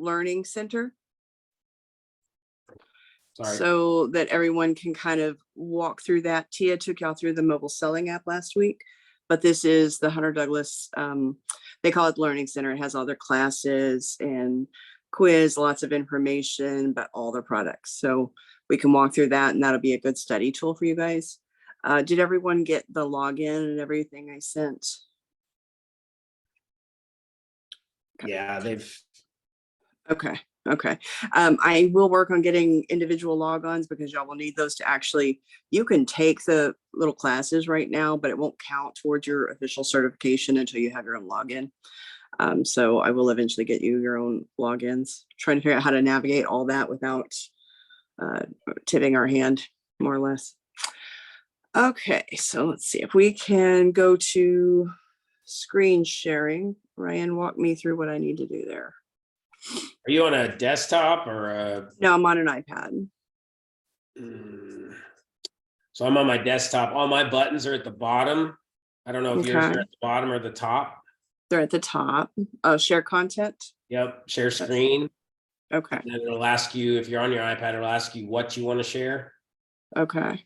Learning Center. Sorry. So that everyone can kind of walk through that. Tia took y'all through the mobile selling app last week, but this is the Hunter Douglas, they call it Learning Center. It has all their classes and quiz, lots of information about all their products. So we can walk through that, and that'll be a good study tool for you guys. Did everyone get the login and everything I sent? Yeah, Okay. I will work on getting individual logons because y'all will need those to actually, you can take the little classes right now, but it won't count towards your official certification until you have your own login. So I will eventually get you your own logins. Trying to figure out how to navigate all that without tipping our hand, more or less. Okay, so let's see if we can go to screen sharing. Ryan, walk me through what I need to do there. Are you on a desktop or a? No, I'm on an iPad. So I'm on my desktop. All my buttons are at the bottom. I don't know if yours Okay. are at the bottom or the top. They're at the top. Share content. Yep, share screen. Okay. And then it'll ask you, if you're on your iPad, it'll ask you what you want to share. Okay.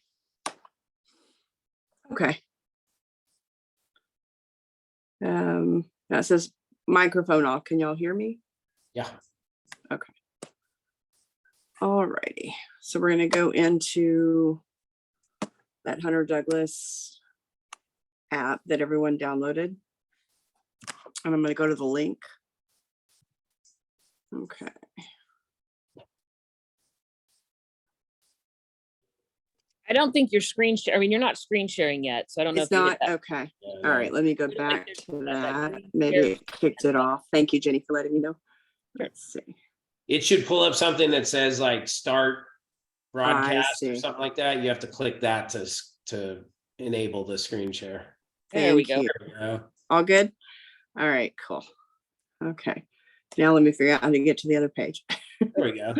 That says microphone off. Can y'all hear me? Yeah. Okay. All righty. So we're going to go into that Hunter Douglas app that everyone downloaded. And I'm going to go to the link. Okay. I don't think you're screen share. I mean, you're not screen sharing yet, so I don't know. It's if you not. did that. Okay. Yeah, All right. Let me go It's back like to there's that that. green Maybe share. it kicked it off. Thank you, Jenny, for letting me know. Let's see. It should pull up something that says like start broadcast or see. something like that. You have to click that to enable the screen share. There we Thank go. you. There we go. All good? All right, cool. Okay. Now let me figure out how to get to the other page. There we go.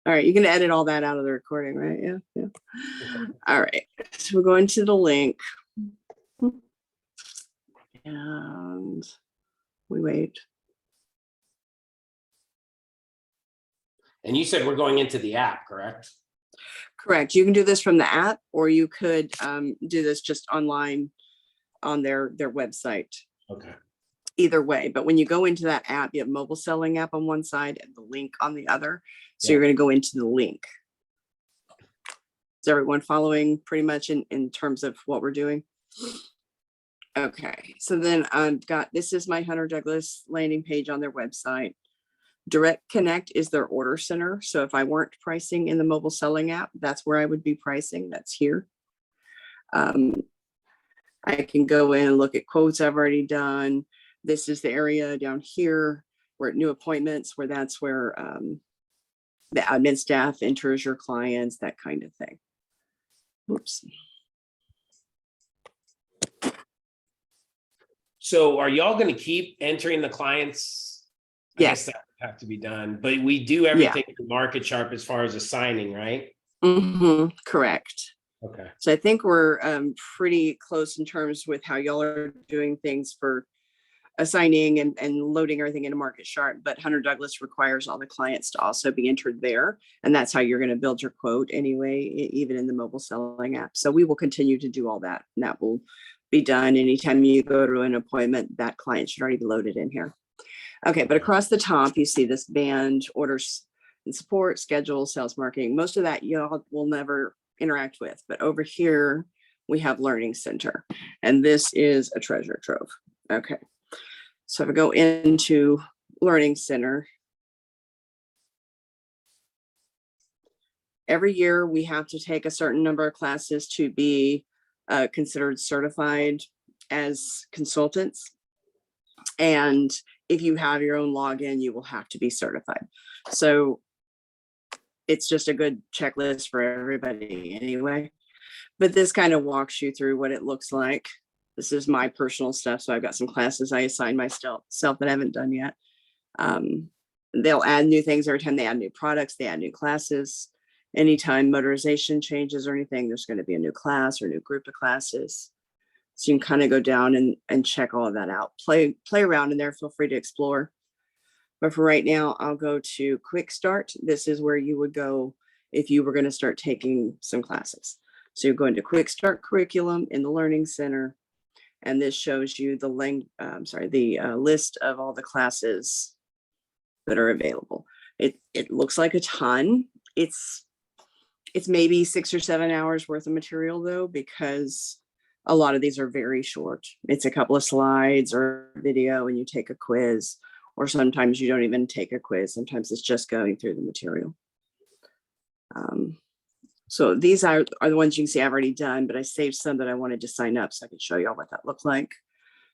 All right, you can edit all that out of the recording, right? Yeah. All right, so we're going to the link. And we wait. And you said we're going into the app, correct? Correct. You can do this from the app, or you could do this just online on their website. Okay. Either way, but when you go into that app, you have mobile selling app on one side and the link on the other. So Yeah. you're going to go into the link. Is everyone following pretty much in terms of what we're doing? Okay, so then I've got, this is my Hunter Douglas landing page on their website. Direct Connect is their order center. So if I weren't pricing in the mobile selling app, that's where I would be pricing. That's here. I can go in and look at quotes I've already done. This is the area down here where new appointments, where that's where the admin staff enters your clients, that kind of thing. Oops. So are y'all going to keep entering the clients? I Yes. guess that would have to be done, but we do everything through Market Sharp as far as assigning, right? Correct. Okay. So I think we're pretty close in terms with how y'all are doing things for assigning and loading everything into Market Sharp, but Hunter Douglas requires all the clients to also be entered there. And that's how you're going to build your quote anyway, even in the mobile selling app. So we will continue to do all that. And that will be done anytime you go to an appointment, that client should already be loaded in here. Okay, but across the top, you see this band, orders and support, schedule, sales marketing. Most of that y'all will never interact with, but over here we have Learning Center, and this is a treasure trove. Okay. So if I go into Learning Center, every year we have to take a certain number of classes to be considered certified as consultants. And if you have your own login, you will have to be certified. So it's just a good checklist for everybody anyway. But this kind of walks you through what it looks like. This is my personal stuff. So I've got some classes I assign myself that I haven't done yet. They'll add new things every time they add new products, they add new classes. Anytime motorization changes or anything, there's going to be a new class or a new group of classes. So you can kind of go down and check all of that out. Play around in there. Feel free to explore. But for right now, I'll go to Quick Start. This is where you would go if you were going to start taking some classes. So you go into Quick Start curriculum in the Learning Center, and this shows you the list of all the classes that are available. It looks like a ton. It's maybe 6 or 7 hours worth of material though, because a lot of these are very short. It's a couple of slides or video and you take a quiz, or sometimes you don't even take a quiz. Sometimes it's just going through the material. So these are the ones you can see I've already done, but I saved some that I wanted to sign up so I could show you all what that looked like.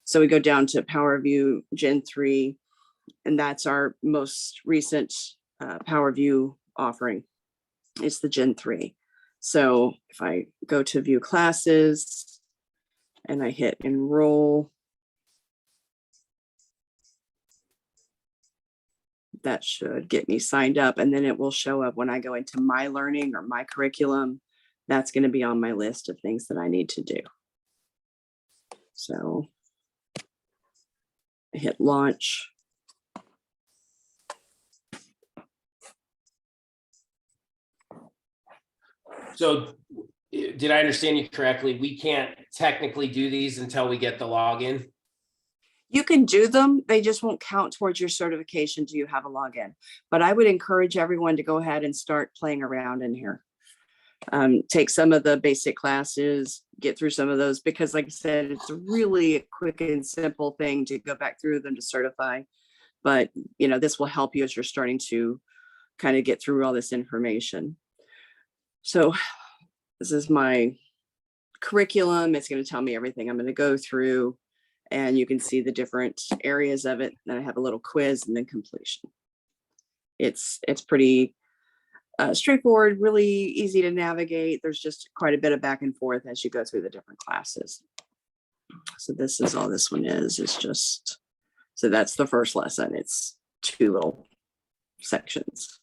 So we go down to PowerView Gen 3, and that's our most recent PowerView offering. It's the Gen 3. So if I go to view classes and I hit enroll, that should get me signed up, and then it will show up when I go into my learning or my curriculum. That's going to be on my list of things that I need to do. So I hit launch. So did I understand you correctly? We can't technically do these until we get the login? You can do them, they just won't count towards your certification till you have a login. But I would encourage everyone to go ahead and start playing around in here. Take some of the basic classes, get through some of those, because like I said, it's really a quick and simple thing to go back through them to certify. But you know, this will help you as you're starting to kind of get through all this information. So this is my curriculum. It's going to tell me everything I'm going to go through, and you can see the different areas of it. Then I have a little quiz and then completion. It's pretty straightforward, really easy to navigate. There's just quite a bit of back and forth as you go through the different classes. So this is all this one is just, so that's the first lesson. It's 2 little sections.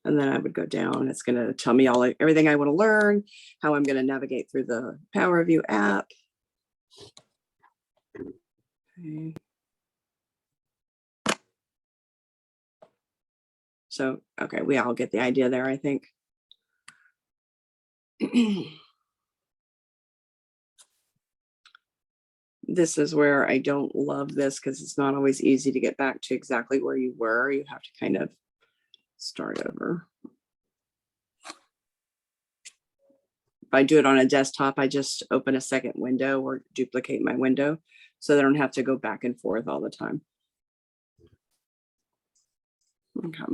And then I would go down. It's going to tell me everything I want to learn, how I'm going to navigate through the PowerView app. Okay. So, okay, we all get the idea there, I think. This is where I don't love this because it's not always easy to get back to exactly where you were. You have to kind of start over. If I do it on a desktop, I just open a second window or duplicate my window so I don't have to go back and forth all the time. Okay.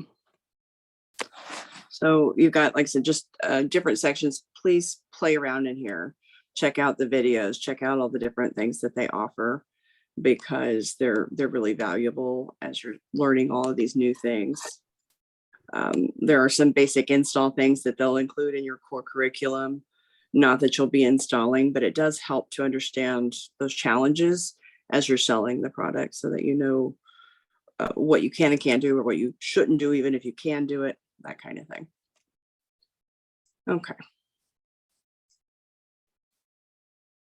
So you've got, like I said, just different sections. Please play around in here. Check out the videos, check out all the different things that they offer, because they're really valuable as you're learning all of these new things. There are some basic install things that they'll include in your core curriculum. Not that you'll be installing, but it does help to understand those challenges as you're selling the product so that you know what you can and can't do, or what you shouldn't do, even if you can do it, that kind of thing. Okay.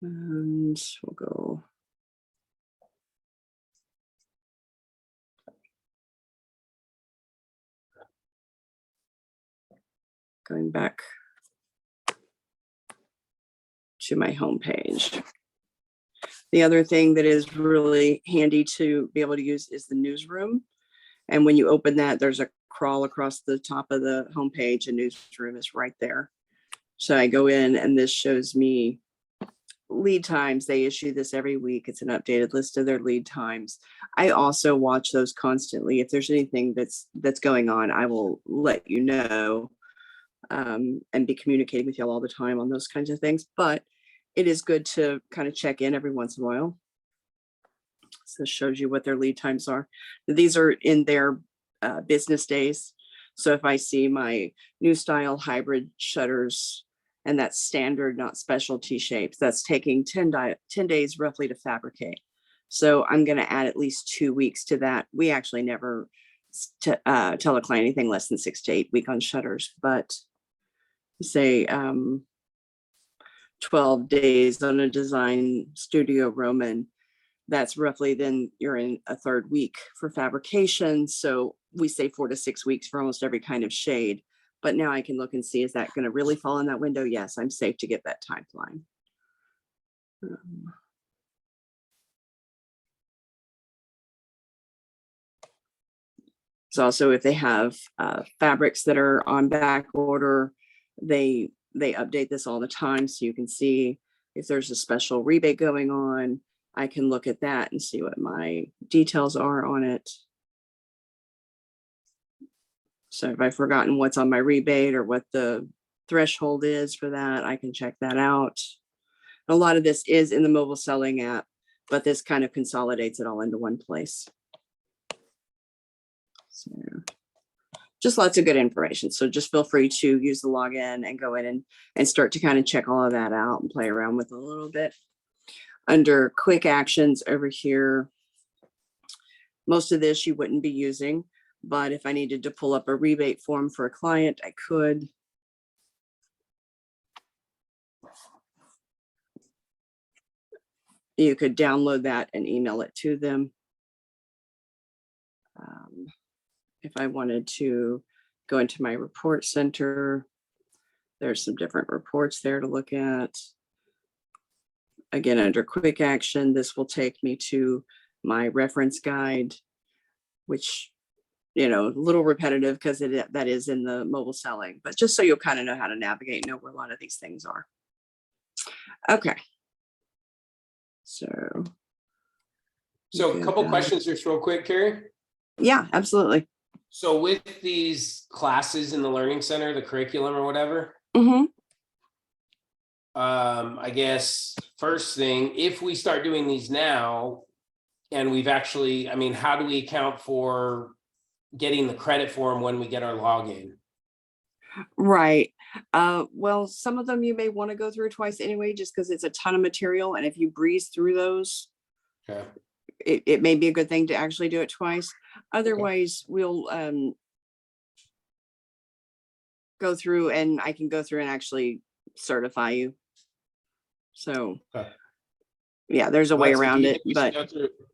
And we'll go. Going back to my home page. The other thing that is really handy to be able to use is the newsroom. And when you open that, there's a crawl across the top of the homepage, and newsroom is right there. So I go in and this shows me lead times. They issue this every week. It's an updated list of their lead times. I also watch those constantly. If there's anything that's going on, I will let you know, and be communicating with y'all all the time on those kinds of things. But it is good to kind of check in every once in a while. So it shows you what their lead times are. These are in their business days. So if I see my new style hybrid shutters, and that's standard, not specialty shapes, that's taking 10 days roughly to fabricate. So I'm going to add at least 2 weeks to that. We actually never tell a client anything less than 6 to 8 weeks on shutters, but say 12 days on a design studio Roman, that's roughly, then you're in a third week for fabrication. So we say 4 to 6 weeks for almost every kind of shade. But now I can look and see, is that going to really fall in that window? Yes, I'm safe to get that timeline. So also, if they have fabrics that are on back order, they update this all the time, so you can see if there's a special rebate going on. I can look at that and see what my details are on it. So if I've forgotten what's on my rebate or what the threshold is for that, I can check that out. A lot of this is in the mobile selling app, but this kind of consolidates it all into one place. So just lots of good information. So just feel free to use the login and go in and start to kind of check all of that out and play around with it a little bit. Under quick actions over here, most of this you wouldn't be using, but if I needed to pull up a rebate form for a client, I could. You could download that and email it to them. If I wanted to go into my report center, there's some different reports there to look at. Again, under quick action, this will take me to my reference guide, which, you know, a little repetitive because that is in the mobile selling, but just so you'll kind of know how to navigate, know where a lot of these things are. Okay. So So a couple questions just real quick, Carrie. yeah, absolutely. So with these classes in the Learning Center, the curriculum or whatever, Mm-hmm. I guess first thing, if we start doing these now and we've actually, I mean, how do we account for getting the credit for them when we get our login? Right. Well, some of them you may want to go through twice anyway, just because it's a ton of material. And if you breeze through those, Okay. it may be a good thing to actually do it twice. Otherwise, we'll go through and I can go through and actually certify you. So Okay. yeah, there's a way Well, so do around you it, think we but should go through-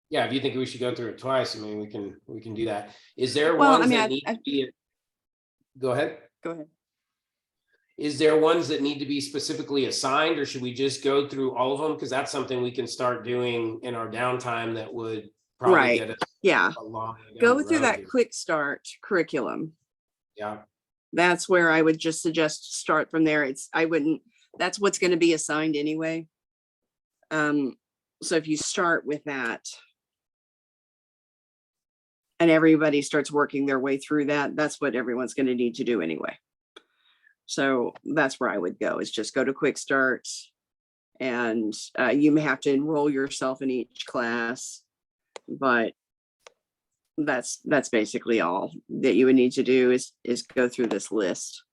yeah, if you think we should go through it twice, I mean, we can do that. Is there well, ones I mean, that need to be? Go ahead. go ahead. Is there ones that need to be specifically assigned, or should we just go through all of them? Because that's something we can start doing in our downtime that would probably Right. get us Yeah. a long way down Go the through road that here. quick start curriculum. Yeah. That's where I would just suggest start from there. That's what's going to be assigned anyway. So if you start with that and everybody starts working their way through that, that's what everyone's going to need to do anyway. So that's where I would go, is just go to quick start, and you may have to enroll yourself in each class, but that's basically all that you would need to do is go through this list.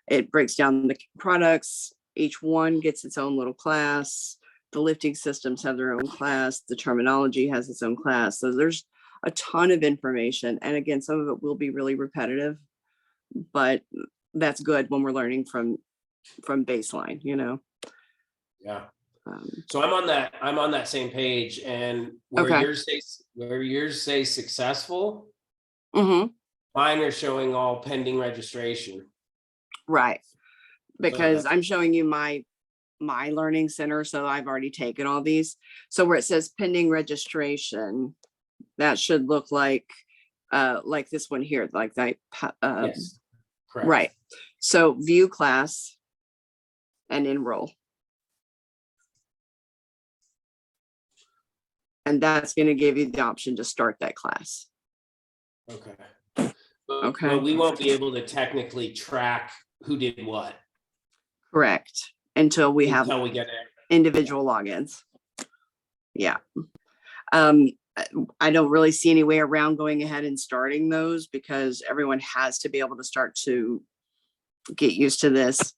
It breaks down the products. Each one gets its own little class. The lifting systems have their own class. The terminology has its own class. So there's a ton of information. And again, some of it will be really repetitive, but that's good when we're learning from baseline, you know? Yeah. So I'm on that same page, and where Okay. yours say successful, Mm-hmm. mine are showing all pending registration. Right. Because that- I'm showing you my learning center. So I've already taken all these. So where it says pending registration, that should look like this one here, like that. Yes. Correct. Right. So view class and enroll. And that's going to give you the option to start that class. Okay. Okay. But we won't be able to technically track who did what Correct. Until we have until we get it. individual logins. Yeah. I don't really see any way around going ahead and starting those, because everyone has to be able to start to get used to this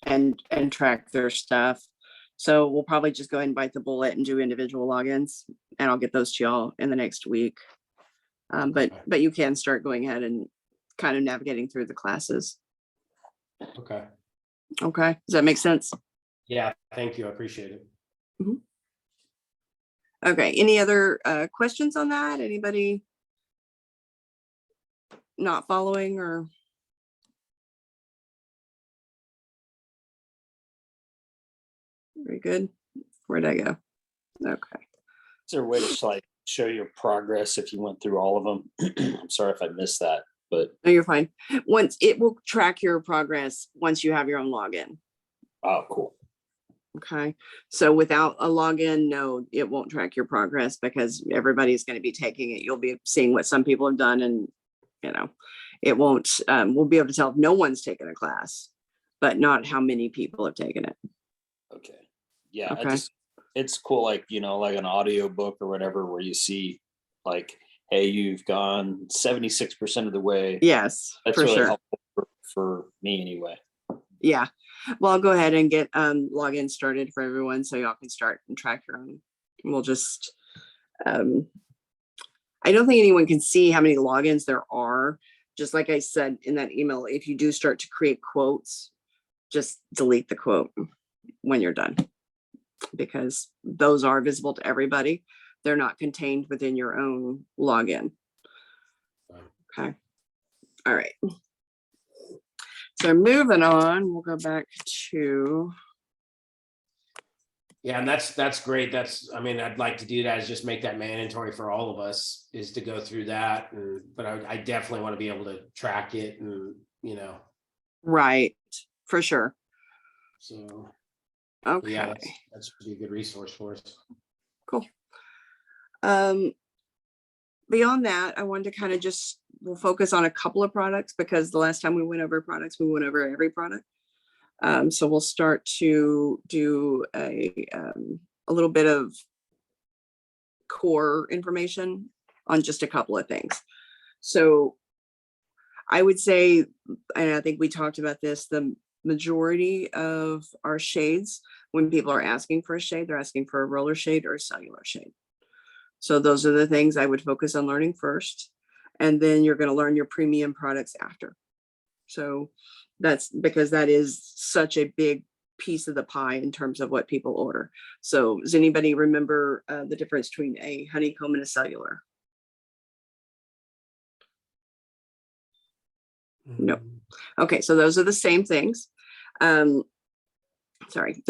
and track their stuff. So we'll probably just go ahead and bite the bullet and do individual logins, and I'll get those to y'all in the next week. But you can start going ahead and kind of navigating through the classes. Okay. Okay. Does that make sense? Yeah. Thank you. I appreciate it. Mhm. Okay, any other questions on that? Anybody not following or? Very good. Where'd I go? Okay. Is there a way to like show your progress if you went through all of them? I'm sorry if I missed that, but No, you're fine. Once it will track your progress once you have your own login. oh, cool. Okay. So without a login, no, it won't track your progress because everybody's going to be taking it. You'll be seeing what some people have done and, it won't, we'll be able to tell if no one's taken a class, but not how many people have taken it. Okay. Yeah, Okay. it's cool, like, like an audio book or whatever, where you see like, hey, you've gone 76% of the way. Yes, That's for really sure. helpful for me anyway. Yeah. Well, I'll go ahead and get login started for everyone so y'all can start and track your own. We'll just I don't think anyone can see how many logins there are. Just like I said in that email, if you do start to create quotes, just delete the quote when you're done, because those are visible to everybody. They're not contained within your own login. Okay. All right. So moving on, we'll go back to. Yeah, and that's great. I'd like to do that, is just make that mandatory for all of us, is to go through that. But I definitely want to be able to track it and, Right, for sure. so. Okay. Yeah, that's really a good resource for us. Cool. Beyond that, I wanted to we'll focus on a couple of products, because the last time we went over products, we went over every product. So we'll start to do a little bit of core information on just a couple of things. So I would say, and I think we talked about this, the majority of our shades, when people are asking for a shade, they're asking for a roller shade or a cellular shade. So those are the things I would focus on learning first. And then you're going to learn your premium products after. So that's because that is such a big piece of the pie in terms of what people order. So does anybody remember the difference between a honeycomb and a cellular? No. Okay, so those are the same things. Sorry.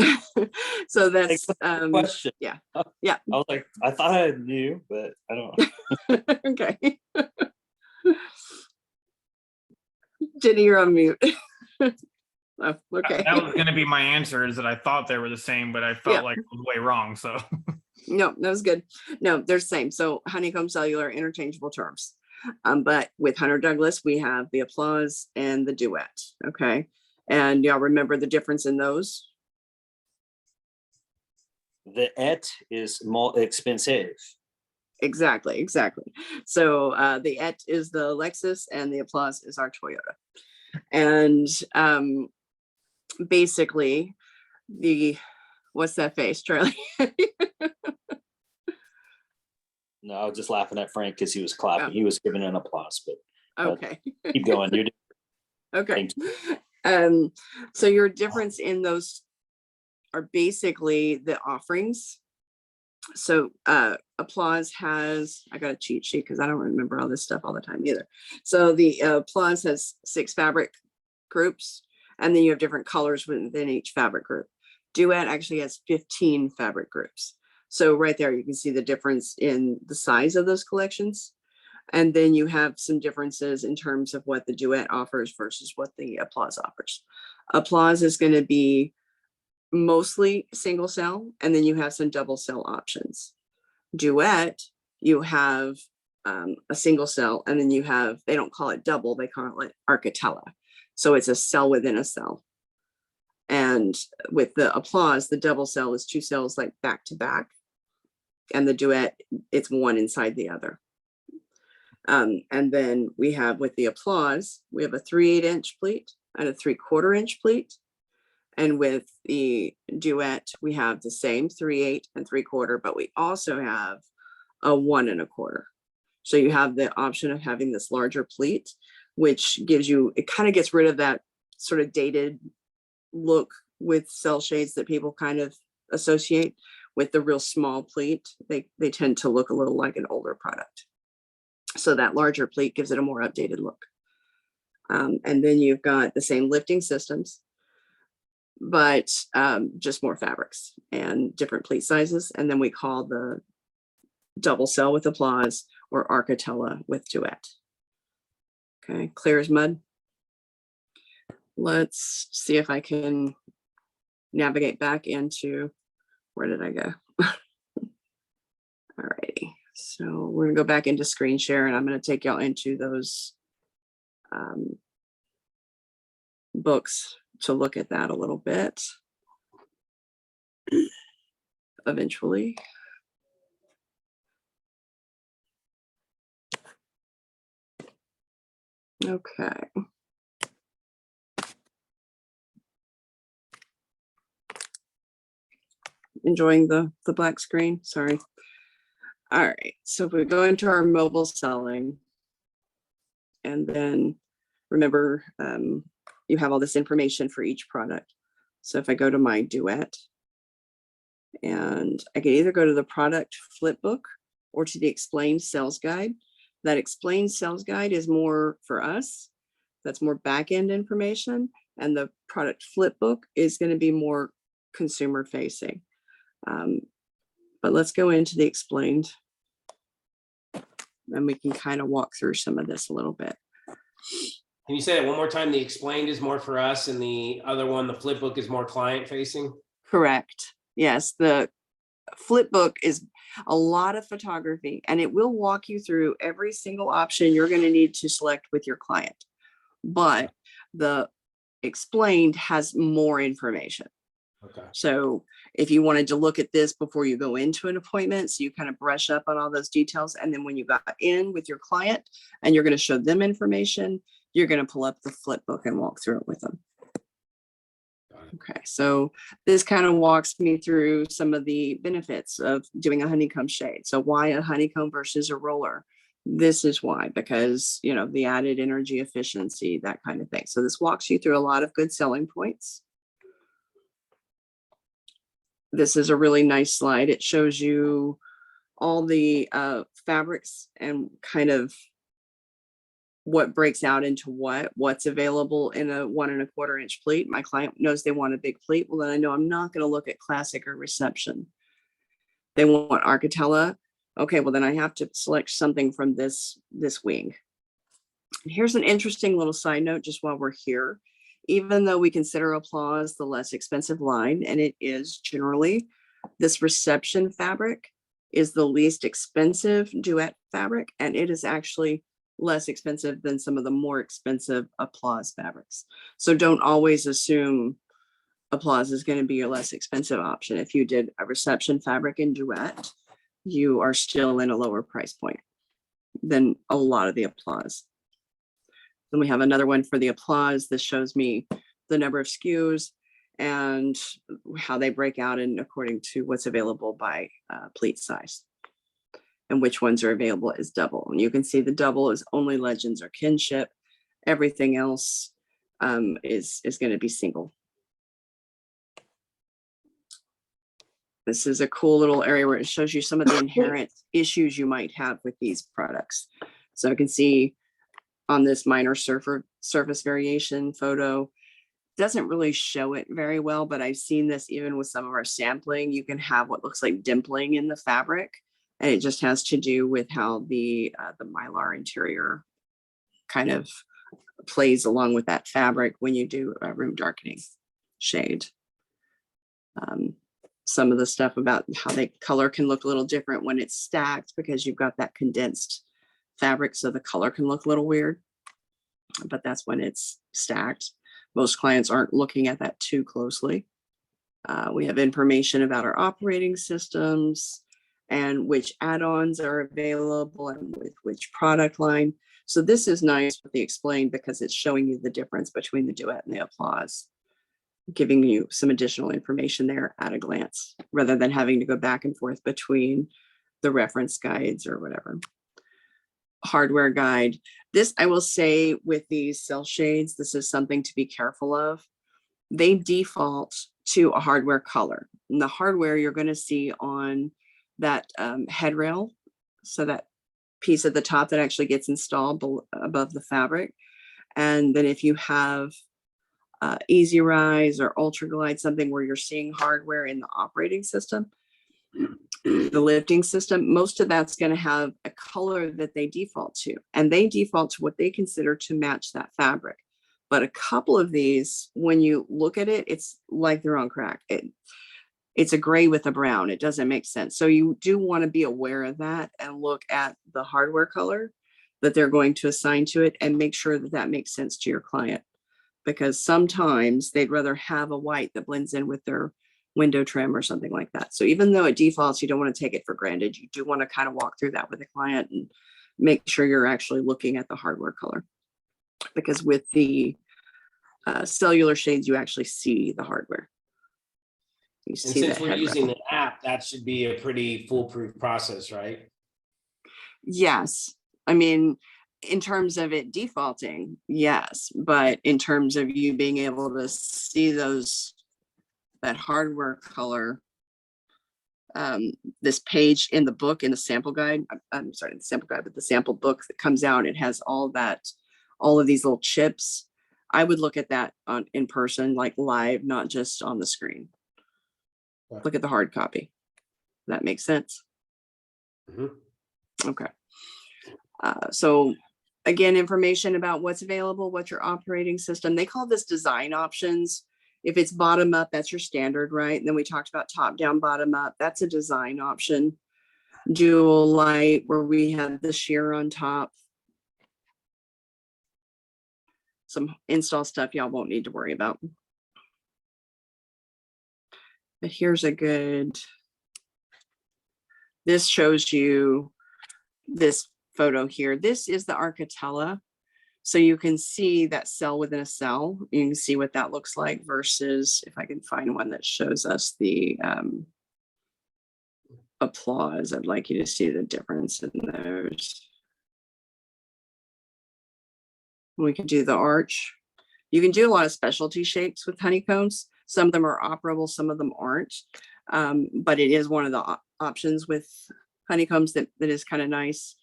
So that's Question. yeah. I was like, I thought I knew, but I don't know. Okay. Jenny, you're on mute. Oh, okay. That was going to be my answer, is that I thought they were the same, but I felt like it was way wrong. So No, that was good. No, they're the same. So honeycomb, cellular, interchangeable terms. But with Hunter Douglas, we have the Applause and the Duet. Okay. And y'all remember the difference in those? The et is more expensive. Exactly. So the Et is the Lexus and the Applause is our Toyota. And basically what's that face, Charlie? No, I was just laughing at Frank because he was clapping. Oh. He was giving an applause, but Okay. keep going. You're Okay. Thank So your difference in those are basically the offerings. So Applause has, I got a cheat sheet because I don't remember all this stuff all the time either. So the Applause has 6 fabric groups, and then you have different colors within each fabric group. Duet actually has 15 fabric groups. So right there, you can see the difference in the size of those collections. And then you have some differences in terms of what the Duet offers versus what the Applause offers. Applause is going to be mostly single cell, and then you have some double cell options. Duet, you have a single cell, and then you have, they don't call it double, they call it Architella. So it's a cell within a cell. And with the Applause, the double cell is 2 cells like back to back. And the Duet, it's one inside the other. And then we have with the Applause, we have a 3/8 inch pleat and a 3/4 inch pleat. And with the Duet, we have the same 3/8 and 3/4, but we also have a 1 1/4. So you have the option of having this larger pleat, which gives you, it kind of gets rid of that sort of dated look with cell shades that people kind of associate with the real small pleat, they tend to look a little like an older product. So that larger pleat gives it a more updated look. And then you've got the same lifting systems, but just more fabrics and different pleat sizes. And then we call the double cell with Applause or Architella with Duet. Okay, clear as mud. Let's see if I can navigate back into, where did I go? Alrighty, so we're gonna go back into screen share and I'm gonna take y'all into those books to look at that a little bit eventually. Okay. Enjoying the black screen, sorry. All right, so if we go into our mobile selling, and then remember, you have all this information for each product. So if I go to my Duet, and I can either go to the product flip book or to the explained sales guide. That explained sales guide is more for us. That's more back-end information. And the product flip book is going to be more consumer facing. But let's go into the explained and we can kind of walk through some of this a little bit. Can you say that one more time? The explained is more for us and the other one, the flip book, is more client facing? Correct. Yes, the flip book is a lot of photography and it will walk you through every single option you're going to need to select with your client. But the explained has more information. Okay. So if you wanted to look at this before you go into an appointment, so you kind of brush up on all those details. And then when you got in with your client and you're going to show them information, you're going to pull up the flip book and walk through it with them. Okay, so this kind of walks me through some of the benefits of doing a honeycomb shade. So why a honeycomb versus a roller? This is why, because, you know, the added energy efficiency, that kind of thing. So this walks you through a lot of good selling points. This is a really nice slide. It shows you all the fabrics and kind of what breaks out into what's available in a 1 1/4 inch pleat. My client knows they want a big pleat. Well, then I know I'm not going to look at classic or reception. They want Architella. Okay, well then I have to select something from this wing. And here's an interesting little side note just while we're here. Even though we consider Applause the less expensive line, and it is generally, this reception fabric is the least expensive Duet fabric, and it is actually less expensive than some of the more expensive Applause fabrics. So don't always assume Applause is going to be your less expensive option. If you did a reception fabric in Duet, you are still in a lower price point than a lot of the Applause. Then we have another one for the Applause. This shows me the number of SKUs and how they break out and according to what's available by pleat size and which ones are available as double. And you can see the double is only Legends or Kinship. Everything else is going to be single. This is a cool little area where it shows you some of the inherent issues you might have with these products. So I can see on this minor surface variation photo, doesn't really show it very well, but I've seen this even with some of our sampling. You can have what looks like dimpling in the fabric, and it just has to do with how the Mylar interior kind of plays along with that fabric when you do a room darkening shade. Some of the stuff about how the color can look a little different when it's stacked because you've got that condensed fabric, so the color can look a little weird, but that's when it's stacked. Most clients aren't looking at that too closely. We have information about our operating systems and which add-ons are available and with which product line. So this is nice with the explained because it's showing you the difference between the Duet and the Applause, giving you some additional information there at a glance, rather than having to go back and forth between the reference guides or whatever. Hardware guide. This, I will say, with these cell shades, this is something to be careful of. They default to a hardware color. And the hardware you're going to see on that head rail. So that piece at the top that actually gets installed above the fabric. And then if you have Easy Rise or Ultra Glide, something where you're seeing hardware in the operating system, the lifting system, most of that's going to have a color that they default to, and they default to what they consider to match that fabric. But a couple of these, when you look at it, it's like they're on crack. It's a gray with a brown. It doesn't make sense. So you do want to be aware of that and look at the hardware color that they're going to assign to it and make sure that that makes sense to your client. Because sometimes they'd rather have a white that blends in with their window trim or something like that. So even though it defaults, you don't want to take it for granted. You do want to kind of walk through that with the client and make sure you're actually looking at the hardware color. Because with the cellular shades, you actually see the hardware. You And see since that we're head using rail. the app, that should be a pretty foolproof process, right? Yes. I mean, in terms of it defaulting, yes. But in terms of you being able to see that hardware color, this page in the book, in the sample guide, I'm sorry, the sample guide, but the sample book that comes out, it has all of these little chips. I would look at that in person, like live, not just on the screen. Right. Look at the hard copy. That makes sense. Mhm. Okay. So again, information about what's available, what's your operating system. They call this design options. If it's bottom up, that's your standard, right? And then we talked about top down, bottom up. That's a design option. Dual light, where we have the sheer on top. Some install stuff y'all won't need to worry about. But here's this shows you this photo here. This is the Arcatella. So you can see that cell within a cell. You can see what that looks like versus, if I can find one that shows us the applause, I'd like you to see the difference in those. We can do the arch. You can do a lot of specialty shapes with honeycombs. Some of them are operable, some of them aren't. But it is one of the options with honeycombs that is kind of nice.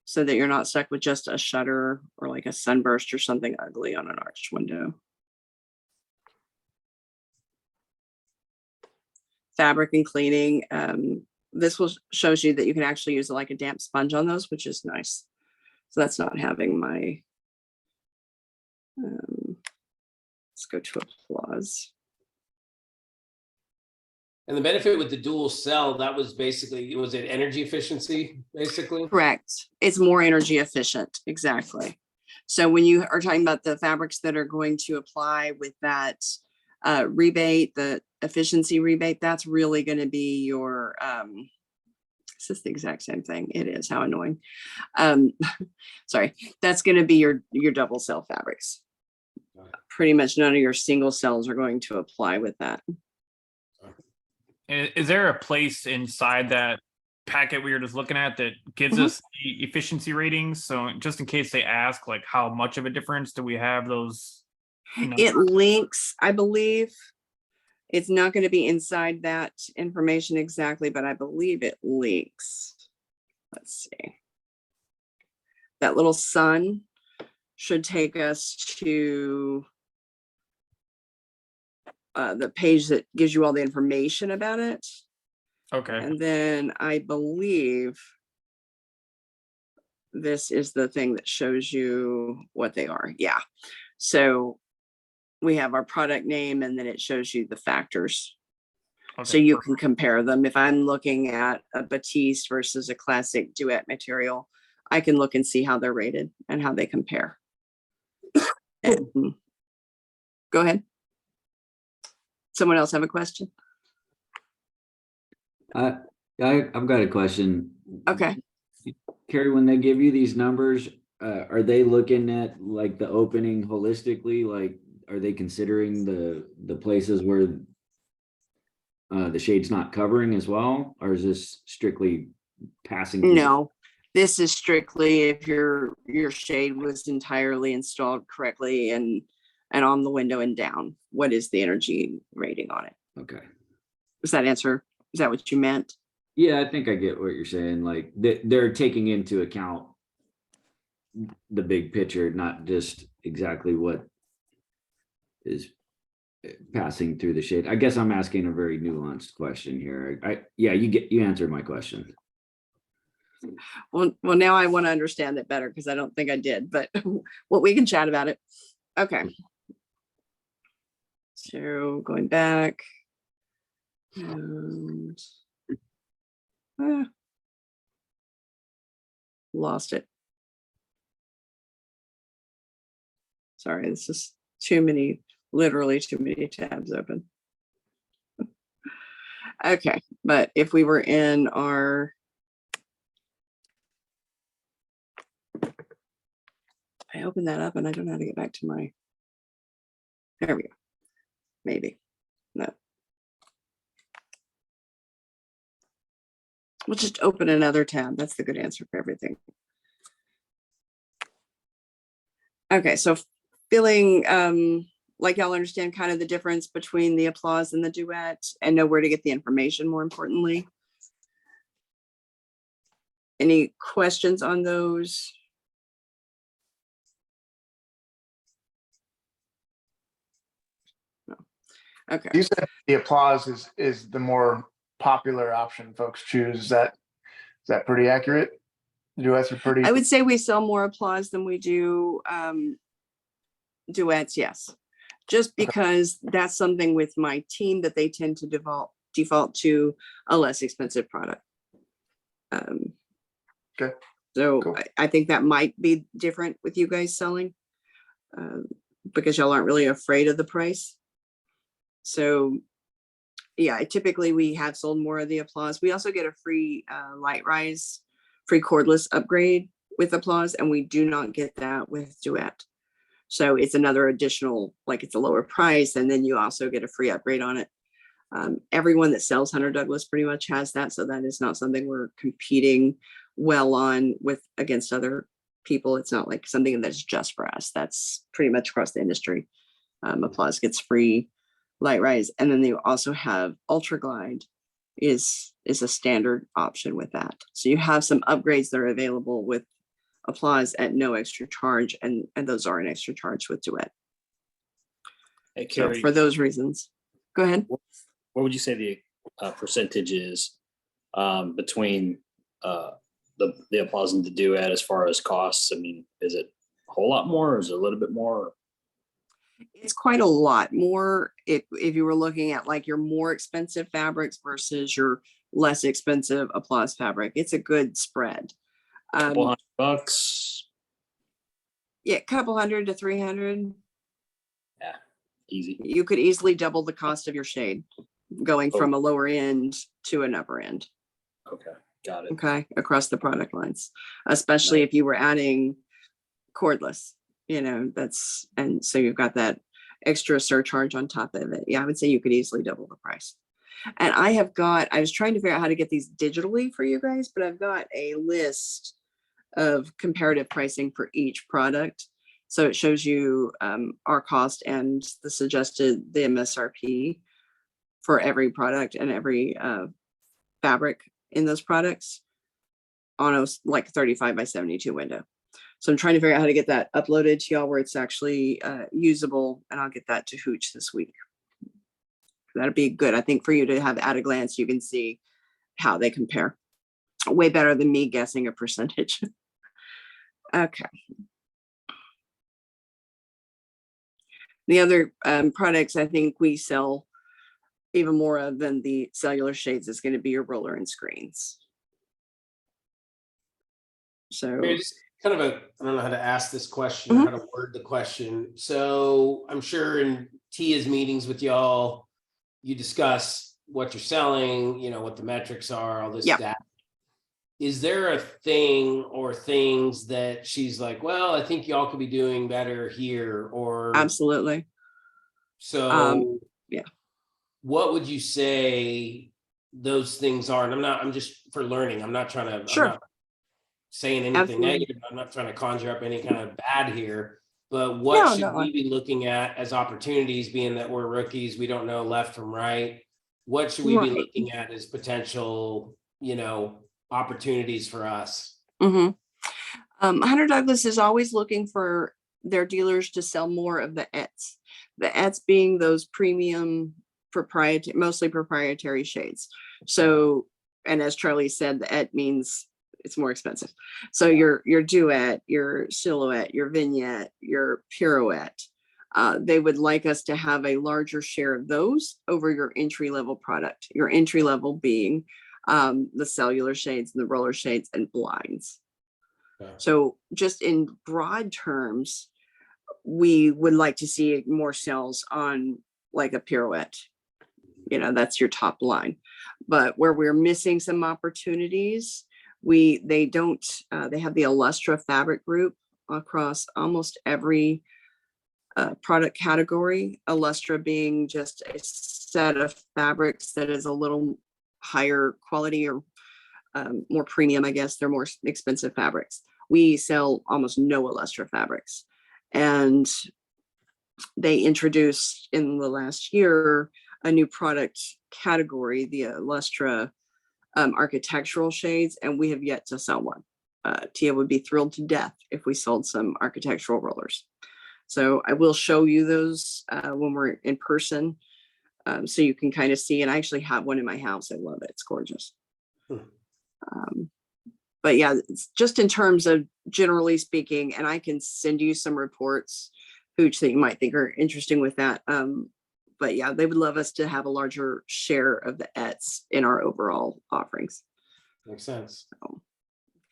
So that you're not stuck with just a shutter or like a sunburst or something ugly on an arched window. Fabric and cleaning. This shows you that you can actually use like a damp sponge on those, which is nice. So that's not having my, let's go to applause. And the benefit with the dual cell, that was basically, was it energy efficiency, basically? Correct. It's more energy efficient. Exactly. So when you are talking about the fabrics that are going to apply with that rebate, the efficiency rebate, that's really going to be your, it's just the exact same thing. It is, how annoying. Sorry, that's going to be your double cell fabrics. Pretty much none of your single cells are going to apply with that. Is there a place inside that packet we were just looking at that gives us the efficiency ratings? So just in case they ask, like, how much of a difference do we have those? It links, I believe. It's not going to be inside that information exactly, but I believe it links. Let's see. That little sun should take us to the page that gives you all the information about it. Okay. And then I believe this is the thing that shows you what they are. Yeah. So we have our product name and then it shows you the factors. So you can compare them. If I'm looking at a Batiste versus a classic duet material, I can look and see how they're rated and how they compare. And, go ahead. Someone else have a question? I've got a question. Okay. Carrie, when they give you these numbers, are they looking at like the opening holistically? Like, are they considering the places where the shade's not covering as well? Or is this strictly passing through? No, this is strictly if your shade was entirely installed correctly and And on the window and down, what is the energy rating on it? Okay. Does that answer? Is that what you meant? Yeah, I think I get what you're saying. Like they're taking into account the big picture, not just exactly what is passing through the shade. I guess I'm asking a very nuanced question here. Yeah, you answered my question. Well, now I want to understand it better because I don't think I did, but well, we can chat about it. Okay. So going back. And, lost it. Sorry, this is too many, literally too many tabs open. Okay, but if we were in our I opened that up and I don't know how to get back to my, there we go. Maybe, no. We'll just open another tab. That's the good answer for everything. Okay, so feeling like y'all understand kind of the difference between the applause and the duet and know where to get the information, more importantly. Any questions on those? No. Okay. You said the applause is the more popular option folks choose. Is that pretty accurate? Duets are pretty. I would say we sell more applause than we do duets, yes. Just because that's something with my team that they tend to default to a less expensive product. Okay. So Cool. I think that might be different with you guys selling because y'all aren't really afraid of the price. So yeah, typically we have sold more of the applause. We also get a free LightRise, free cordless upgrade with applause, and we do not get that with duet. So it's another additional, like it's a lower price, and then you also get a free upgrade on it. Everyone that sells Hunter Douglas pretty much has that, so that is not something we're competing well on with against other people. It's not like something that's just for us. That's pretty much across the industry. Applause gets free LightRise, and then they also have Ultra Glide is a standard option with that. So you have some upgrades that are available with applause at no extra charge, and those are an extra charge with duet. Hey, So Carrie, for those reasons, go ahead. what would you say the percentage is between the applause and the duet as far as costs? I mean, is it a whole lot more, or is it a little bit more? It's quite a lot more if you were looking at like your more expensive fabrics versus your less expensive applause fabric. It's a good spread. Couple $100? Yeah, a couple hundred to 300. Easy. You could easily double the cost of your shade going from a lower end to an upper end. Okay, got it. Okay, across the product lines, especially if you were adding cordless, that's, and so you've got that extra surcharge on top of it. Yeah, I would say you could easily double the price. And I was trying to figure out how to get these digitally for you guys, but I've got a list of comparative pricing for each product. So it shows you our cost and the MSRP for every product and every fabric in those products on a like 35 by 72 window. So I'm trying to figure out how to get that uploaded to y'all where it's actually usable, and I'll get that to Hooch this week. That'd be good, I think, for you to have at a glance. You can see how they compare. Way better than me guessing a percentage. Okay. The other products I think we sell even more of than the cellular shades is going to be your roller and screens. So It's kind of I don't know how to ask this question or how to word the question. So I'm sure in Tia's meetings with y'all, you discuss what you're selling, what the metrics are, all this data. Is there a thing or things that she's like, well, I think y'all could be doing better here, or? Absolutely. So yeah. What would you say those things are? And I'm just for learning. I'm not trying to, Sure. I'm not saying anything Absolutely. negative. I'm not trying to conjure up any kind of bad here. but what No, should no, we be looking at as opportunities, being that we're rookies, we don't know left from right? What should we be Right. looking at as potential, opportunities for us? Mm-hmm. Hunter Douglas is always looking for their dealers to sell more of the ETs. The ETs being those premium proprietary, mostly proprietary shades. So, and as Charlie said, the ET means it's more expensive. So your duet, your silhouette, your vignette, your pirouette, they would like us to have a larger share of those over your entry level product. Your entry level being the cellular shades and the roller shades and blinds. Okay. So just in broad terms, we would like to see more sales on like a pirouette. That's your top line. But where we're missing some opportunities, they have the Illustra fabric group across almost every product category. Illustra being just a set of fabrics that is a little higher quality or more premium, I guess. They're more expensive fabrics. We sell almost no Illustra fabrics. And they introduced in the last year a new product category, the Illustra architectural shades, and we have yet to sell one. Tia would be thrilled to death if we sold some architectural rollers. So I will show you those when we're in person, so you can kind of see. And I actually have one in my house. I love it. It's gorgeous. But yeah, it's just in terms of generally speaking, and I can send you some reports, Hooch, that you might think are interesting with that. But yeah, they would love us to have a larger share of the ETs in our overall offerings. Makes sense.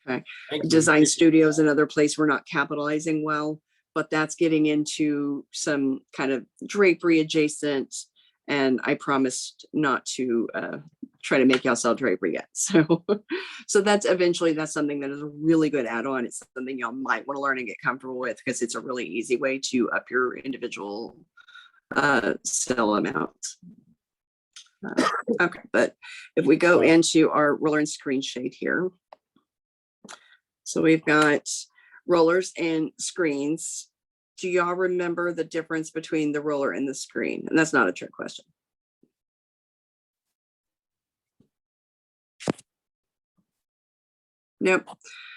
Okay. Thank you. Design studio is another place we're not capitalizing well, but that's getting into some kind of drapery adjacent. And I promised not to try to make y'all sell drapery yet. So that's something that is a really good add-on. It's something y'all might want to learn and get comfortable with, because it's a really easy way to up your individual sell amount. Okay, but if we go into our roller and screen shade here. So we've got rollers and screens. Do y'all remember the difference between the roller and the screen? And that's not a trick question. Nope.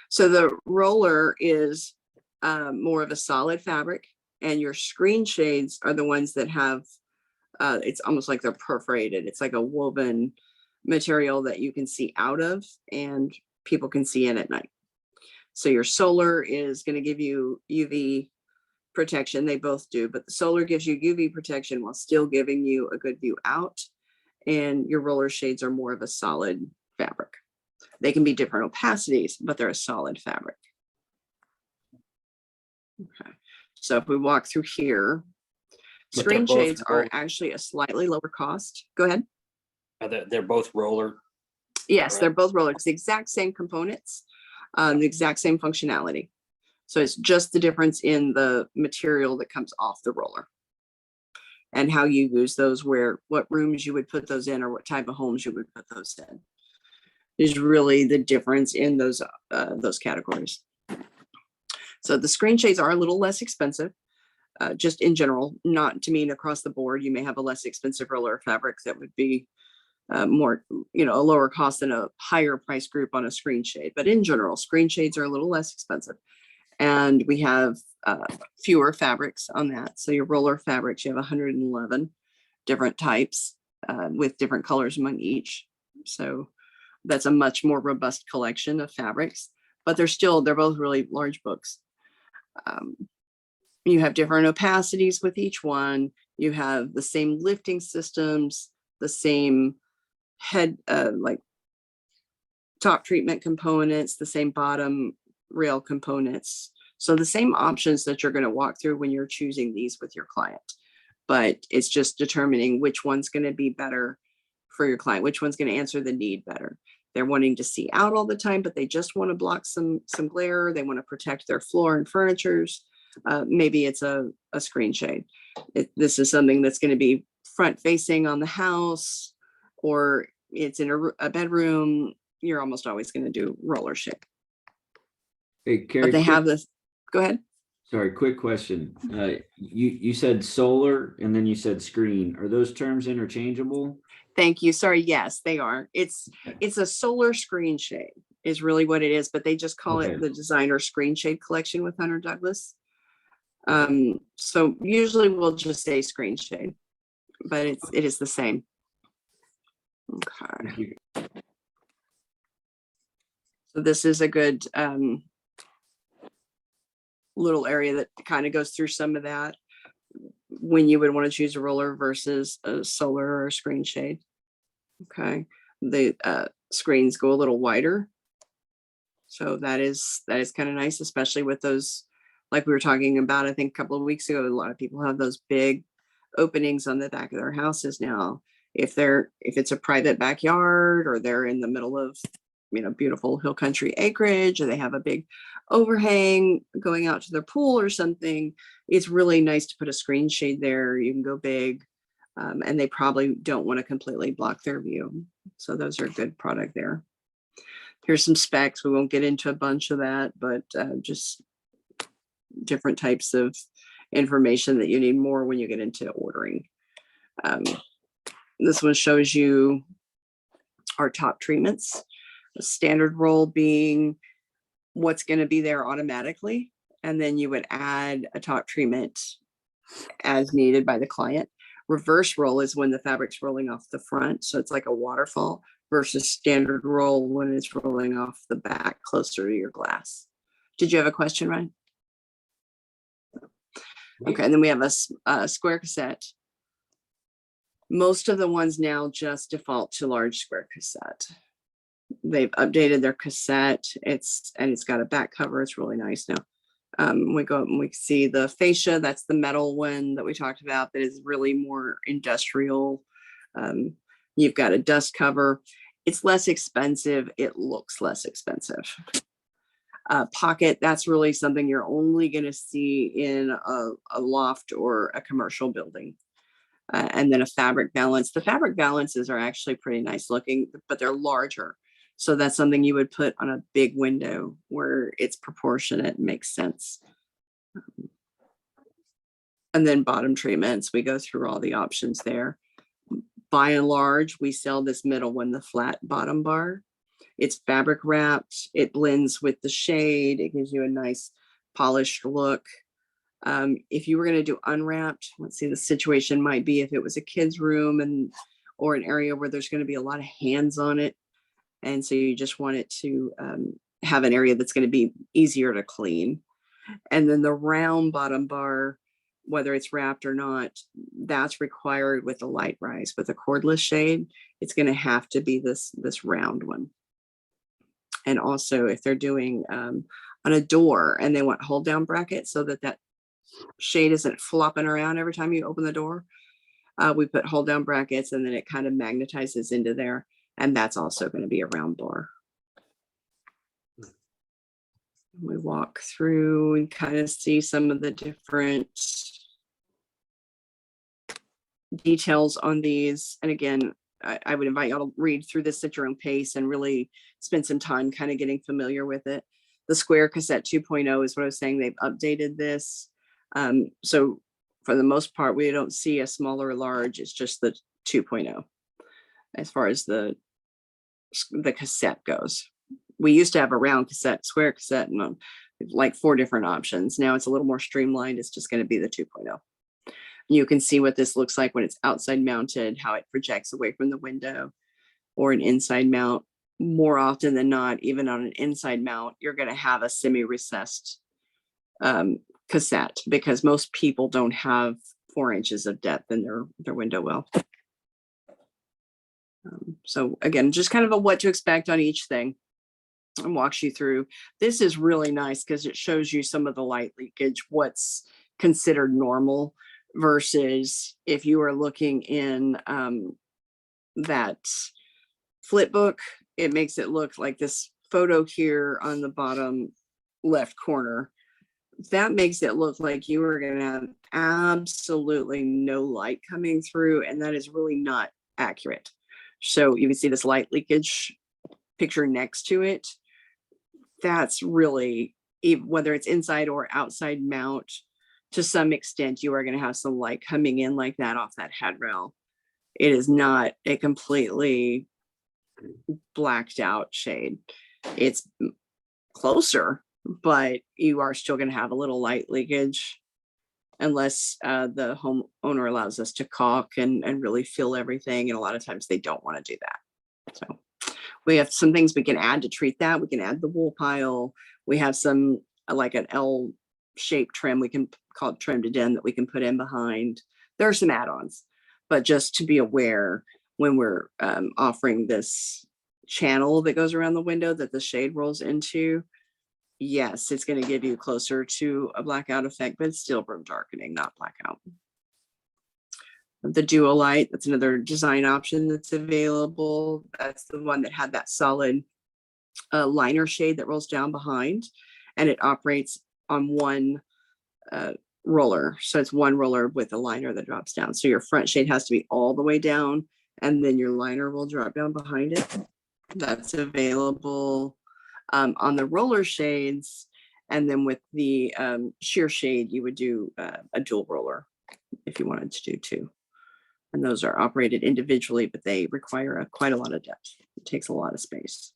So the roller is more of a solid fabric, and your screen shades are the ones that have, it's almost like they're perforated. It's like a woven material that you can see out of and people can see in at night. So your solar is going to give you UV protection. They both do, but the solar gives you UV protection while still giving you a good view out. And your roller shades are more of a solid fabric. They can be different opacities, but they're a solid fabric. Okay. So if we walk through here, But screen they're both shades are actually a slightly lower cost. Go ahead. They're both roller. Yes, they're Correct. both rollers. It's the exact same components, the exact same functionality. So it's just the difference in the material that comes off the roller and how you use those, what rooms you would put those in, or what type of homes you would put those in, is really the difference in those categories. So the screen shades are a little less expensive, just in general, not to mean across the board. You may have a less expensive roller fabric that would be more, a lower cost than a higher price group on a screen shade. But in general, screen shades are a little less expensive. And we have fewer fabrics on that. So your roller fabrics, you have 111 different types with different colors among each. So that's a much more robust collection of fabrics, but they're both really large books. You have different opacities with each one. You have the same lifting systems, the same head, like top treatment components, the same bottom rail components. So the same options that you're going to walk through when you're choosing these with your client, but it's just determining which one's going to be better for your client, which one's going to answer the need better. They're wanting to see out all the time, but they just want to block some glare. They want to protect their floor and furnitures. Maybe it's a screen shade. This is something that's going to be front facing on the house, or it's in a bedroom. You're almost always going to do roller shade. Hey, Carrie, But they have this. Go ahead. Sorry, quick question. You said solar and then you said screen. Are those terms interchangeable? Thank you. Sorry. Yes, they are. It's a solar screen shade is really what it is, but they just call Okay. it the designer screen shade collection with Hunter Douglas. So usually we'll just say screen shade, but it is the same. Okay. Thank you. So this is a good little area that kind of goes through some of that when you would want to choose a roller versus a solar or a screen shade. Okay, the screens go a little wider. So that is kind of nice, especially with those, like we were talking about, I think a couple of weeks ago, a lot of people have those big openings on the back of their houses now. If it's a private backyard or they're in the middle of, beautiful hill country acreage, or they have a big overhang going out to their pool or something, it's really nice to put a screen shade there. You can go big, and they probably don't want to completely block their view. So those are a good product there. Here's some specs. We won't get into a bunch of that, but just different types of information that you need more when you get into ordering. This one shows you our top treatments. The standard roll being what's going to be there automatically, and then you would add a top treatment as needed by the client. Reverse roll is when the fabric's rolling off the front, so it's like a waterfall, versus standard roll when it's rolling off the back closer to your glass. Did you have a question, Ryan? Okay, and then we have a square cassette. Most of the ones now just default to large square cassette. They've updated their cassette. It's got a back cover. It's really nice now. We go up and we see the fascia. That's the metal one that we talked about that is really more industrial. You've got a dust cover. It's less expensive. It looks less expensive. Pocket, that's really something you're only going to see in a loft or a commercial building. And then a fabric balance. The fabric balances are actually pretty nice looking, but they're larger. So that's something you would put on a big window where it's proportionate and makes sense. And then bottom treatments, we go through all the options there. By and large, we sell this middle one, the flat bottom bar. It's fabric wrapped. It blends with the shade. It gives you a nice polished look. If you were going to do unwrapped, let's see, the situation might be if it was a kid's room or an area where there's going to be a lot of hands on it. And so you just want it to have an area that's going to be easier to clean. And then the round bottom bar, whether it's wrapped or not, that's required with the light rise. With a cordless shade, it's going to have to be this round one. And also if they're doing on a door and they want hold down brackets so that shade isn't flopping around every time you open the door, we put hold down brackets, and then it kind of magnetizes into there. And that's also going to be a round bar. We walk through and kind of see some of the different details on these. And again, I would invite y'all to read through this at your own pace and really spend some time kind of getting familiar with it. The Square Cassette 2.0 is what I was saying. They've updated this. So for the most part, we don't see a small or large. It's just the 2.0 as far as the cassette goes. We used to have a round cassette, square cassette, and like 4 different options. Now it's a little more streamlined. It's just going to be the 2.0. You can see what this looks like when it's outside mounted, how it projects away from the window, or an inside mount. More often than not, even on an inside mount, you're going to have a semi-recessed cassette, because most people don't have 4 inches of depth in their window well. So again, just kind of a what to expect on each thing, and walks you through. This is really nice because it shows you some of the light leakage, what's considered normal versus if you are looking in that flip book, it makes it look like this photo here on the bottom left corner. That makes it look like you are going to have absolutely no light coming through, and that is really not accurate. So you can see this light leakage picture next to it. That's really whether it's inside or outside mount, to some extent, you are going to have some light coming in like that off that headrail. It is not a completely blacked out shade. It's closer, but you are still going to have a little light leakage unless the homeowner allows us to caulk and really fill everything. And a lot of times they don't want to do that. So we have some things we can add to treat that. We can add the wool pile. We have some like an L-shaped trim we can call it trim to den that we can put in behind. There are some add-ons, but just to be aware when we're offering this channel that goes around the window that the shade rolls into, yes, it's going to give you closer to a blackout effect, but it's still room darkening, not blackout. The duo light, that's another design option that's available. That's the one that had that solid liner shade that rolls down behind, and it operates on one roller. So it's one roller with a liner that drops down. So your front shade has to be all the way down, and then your liner will drop down behind it. That's available on the roller shades. And then with the sheer shade, you would do a dual roller if you wanted to do two. And those are operated individually, but they require quite a lot of depth. It takes a lot of space.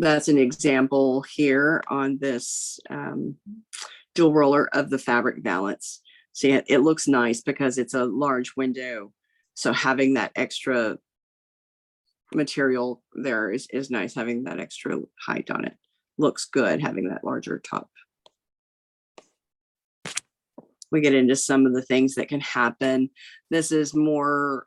That's an example here on this dual roller of the fabric balance. See, it looks nice because it's a large window. So having that extra material there is nice. Having that extra height on it looks good, having that larger top. We get into some of the things that can happen. This is more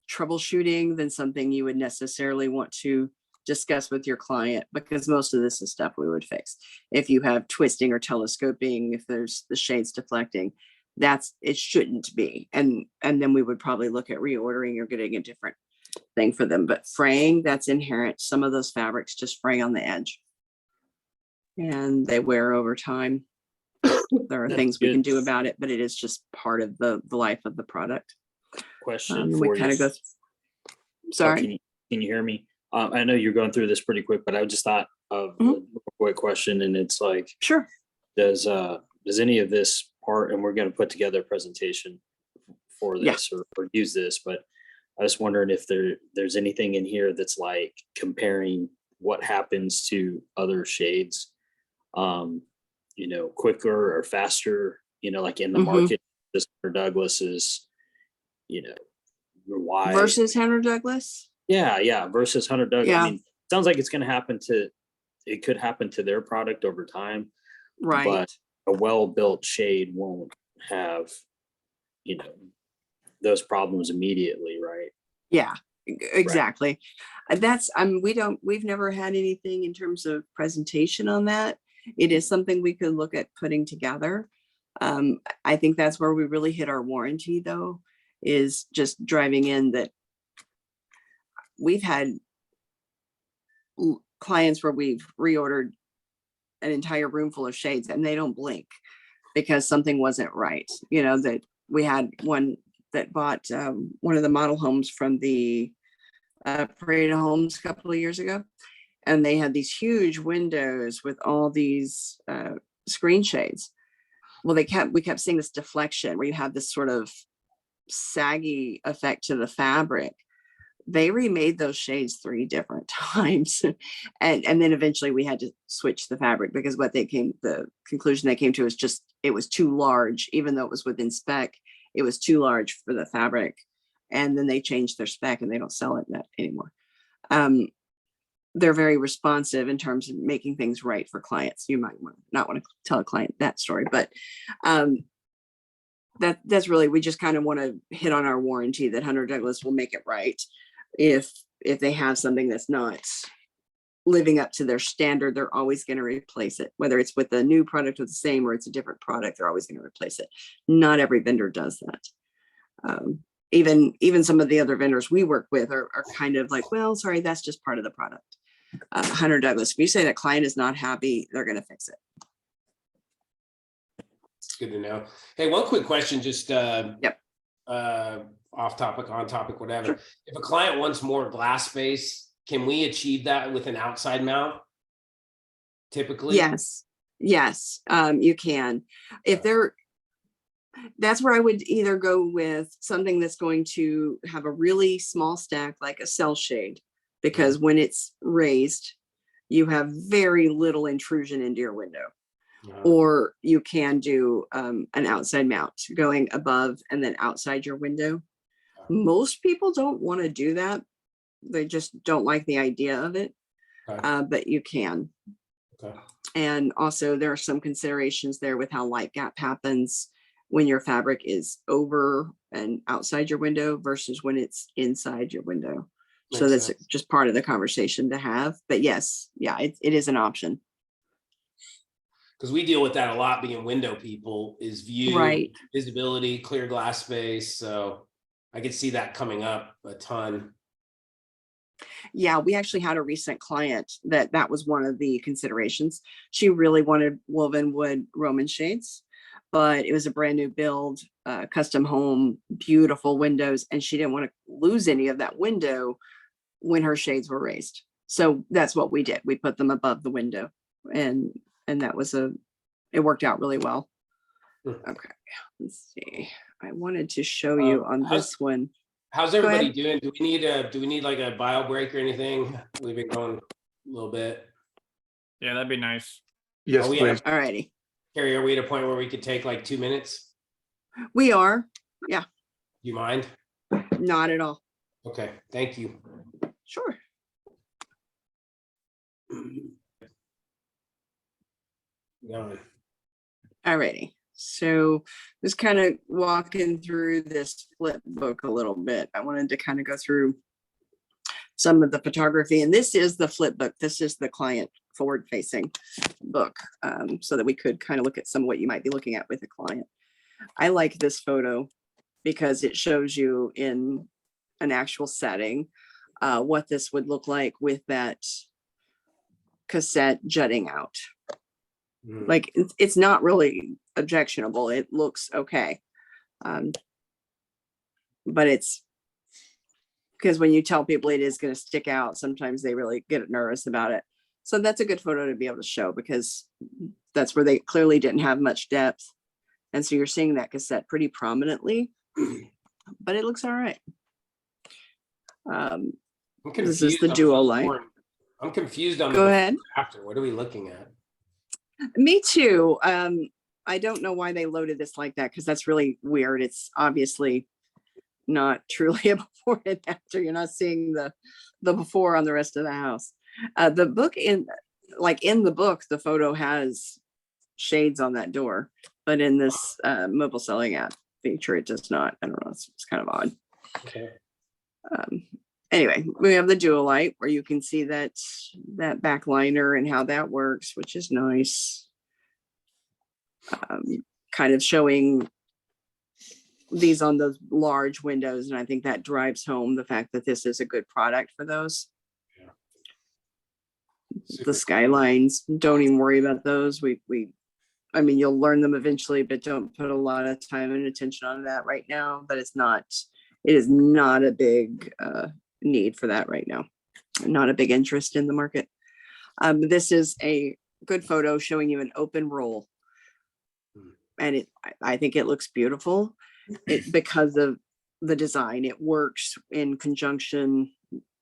troubleshooting than something you would necessarily want to discuss with your client, because most of this is stuff we would fix. If you have twisting or telescoping, if there's the shades deflecting, it shouldn't be. And then we would probably look at reordering or getting a different thing for them. But fraying, that's inherent. Some of those fabrics just fray on the edge and they wear over time. There are That's things we can good. do about it, but it is just part of the life of the product. Question We for kind you. of go. Oh, Sorry. can you hear me? I know you're going through this pretty quick, but I just thought of a quick question, and it's like, Sure. does any of this part, and we're going to put together a presentation for Yeah. this or use this, but I was wondering if there's anything in here that's like comparing what happens to other shades, quicker or faster, like in the market. This Douglas is, why Versus Henry Douglas. Yeah, versus Hunter Douglas. Yeah. I mean, sounds like it could happen to their product over time, Right. but a well-built shade won't have, those problems immediately, right? Yeah, exactly. We've never had anything in terms of presentation on that. It is something we could look at putting together. I think that's where we really hit our warranty, though, is just driving in that we've had clients where we've reordered an entire room full of shades and they don't blink because something wasn't right. That we had one that bought one of the model homes from the Parade of Homes a couple of years ago. And they had these huge windows with all these screen shades. Well, we kept seeing this deflection where you have this sort of saggy effect to the fabric. They remade those shades 3 different times. and then eventually we had to switch the fabric because the conclusion they came to is just, it was too large, even though it was within spec, it was too large for the fabric. And then they changed their spec and they don't sell it anymore. They're very responsive in terms of making things right for clients. You might not want to tell a client that story, but that's really, we just kind of want to hit on our warranty that Hunter Douglas will make it right. If they have something that's not living up to their standard, they're always going to replace it. Whether it's with a new product or the same, or it's a different product, they're always going to replace it. Not every vendor does that. Even some of the other vendors we work with are kind of like, well, sorry, that's just part of the product. Hunter Douglas, if you say that client is not happy, they're going to fix it. It's good to know. Hey, one quick question, just Yep. Off topic, on topic, whatever. Sure. If a client wants more glass space, can we achieve that with an outside mount? typically? Yes, yes, you can. If they're, that's where I would either go with something that's going to have a really small stack, like a cell shade, because when it's raised, you have very little intrusion into your window. Or you can do an outside mount going above and then outside your window. Most people don't want to do that. They just don't like the idea of it, Okay. but you can. Okay. And also there are some considerations there with how light gap happens when your fabric is over and outside your window versus when it's inside your window. So Makes that's sense. just part of the conversation to have. But yes, yeah, it is an option. Because we deal with that a lot being window people, is view, Right. visibility, clear glass space. So I could see that coming up a ton. Yeah, we actually had a recent client that was one of the considerations. She really wanted woven wood Roman shades, but it was a brand new build, custom home, beautiful windows, and she didn't want to lose any of that window when her shades were raised. So that's what we did. We put them above the window, and that was it worked out really well. Hmm. Okay, let's see. I wanted to show you on this one. How's Go everybody ahead. doing? Do we need like a bio break or anything? We've been going a little bit. Yeah, that'd be nice. Yes, Are we please. All righty. Carrie, are we at a point where we could take like 2 minutes? We are. Do you mind? Not at all. Okay, thank you. Sure. Going. Alrighty, so just kind of walking through this flip book a little bit. I wanted to kind of go through some of the photography, and this is the flip book. This is the client forward facing book, so that we could kind of look at some of what you might be looking at with a client. I like this photo because it shows you in an actual setting what this would look like with that cassette jutting out. Mm. Like it's not really objectionable. It looks okay. But it's because when you tell people it is going to stick out, sometimes they really get nervous about it. So that's a good photo to be able to show because that's where they clearly didn't have much depth. And so you're seeing that cassette pretty prominently, but it looks all right. I'm This is the on duo before light. and- I'm confused on Go the ahead. after. What are we looking at? Me too. I don't know why they loaded this like that because that's really weird. It's obviously not truly a before and after. You're not seeing the before on the rest of the house. The book in the book, the photo has shades on that door, but in this mobile selling app feature, it does not. I don't know. It's kind of odd. Okay. Anyway, we have the dual light where you can see that back liner and how that works, which is nice. Kind of showing these on those large windows, and I think that drives home the fact that this is a good product for those. Super. The skylines, don't even worry about those. I mean, you'll learn them eventually, but don't put a lot of time and attention on that right now. But it is not a big need for that right now. Not a big interest in the market. This is a good photo showing you an open roll. And I think it looks beautiful because of the design. It works in conjunction,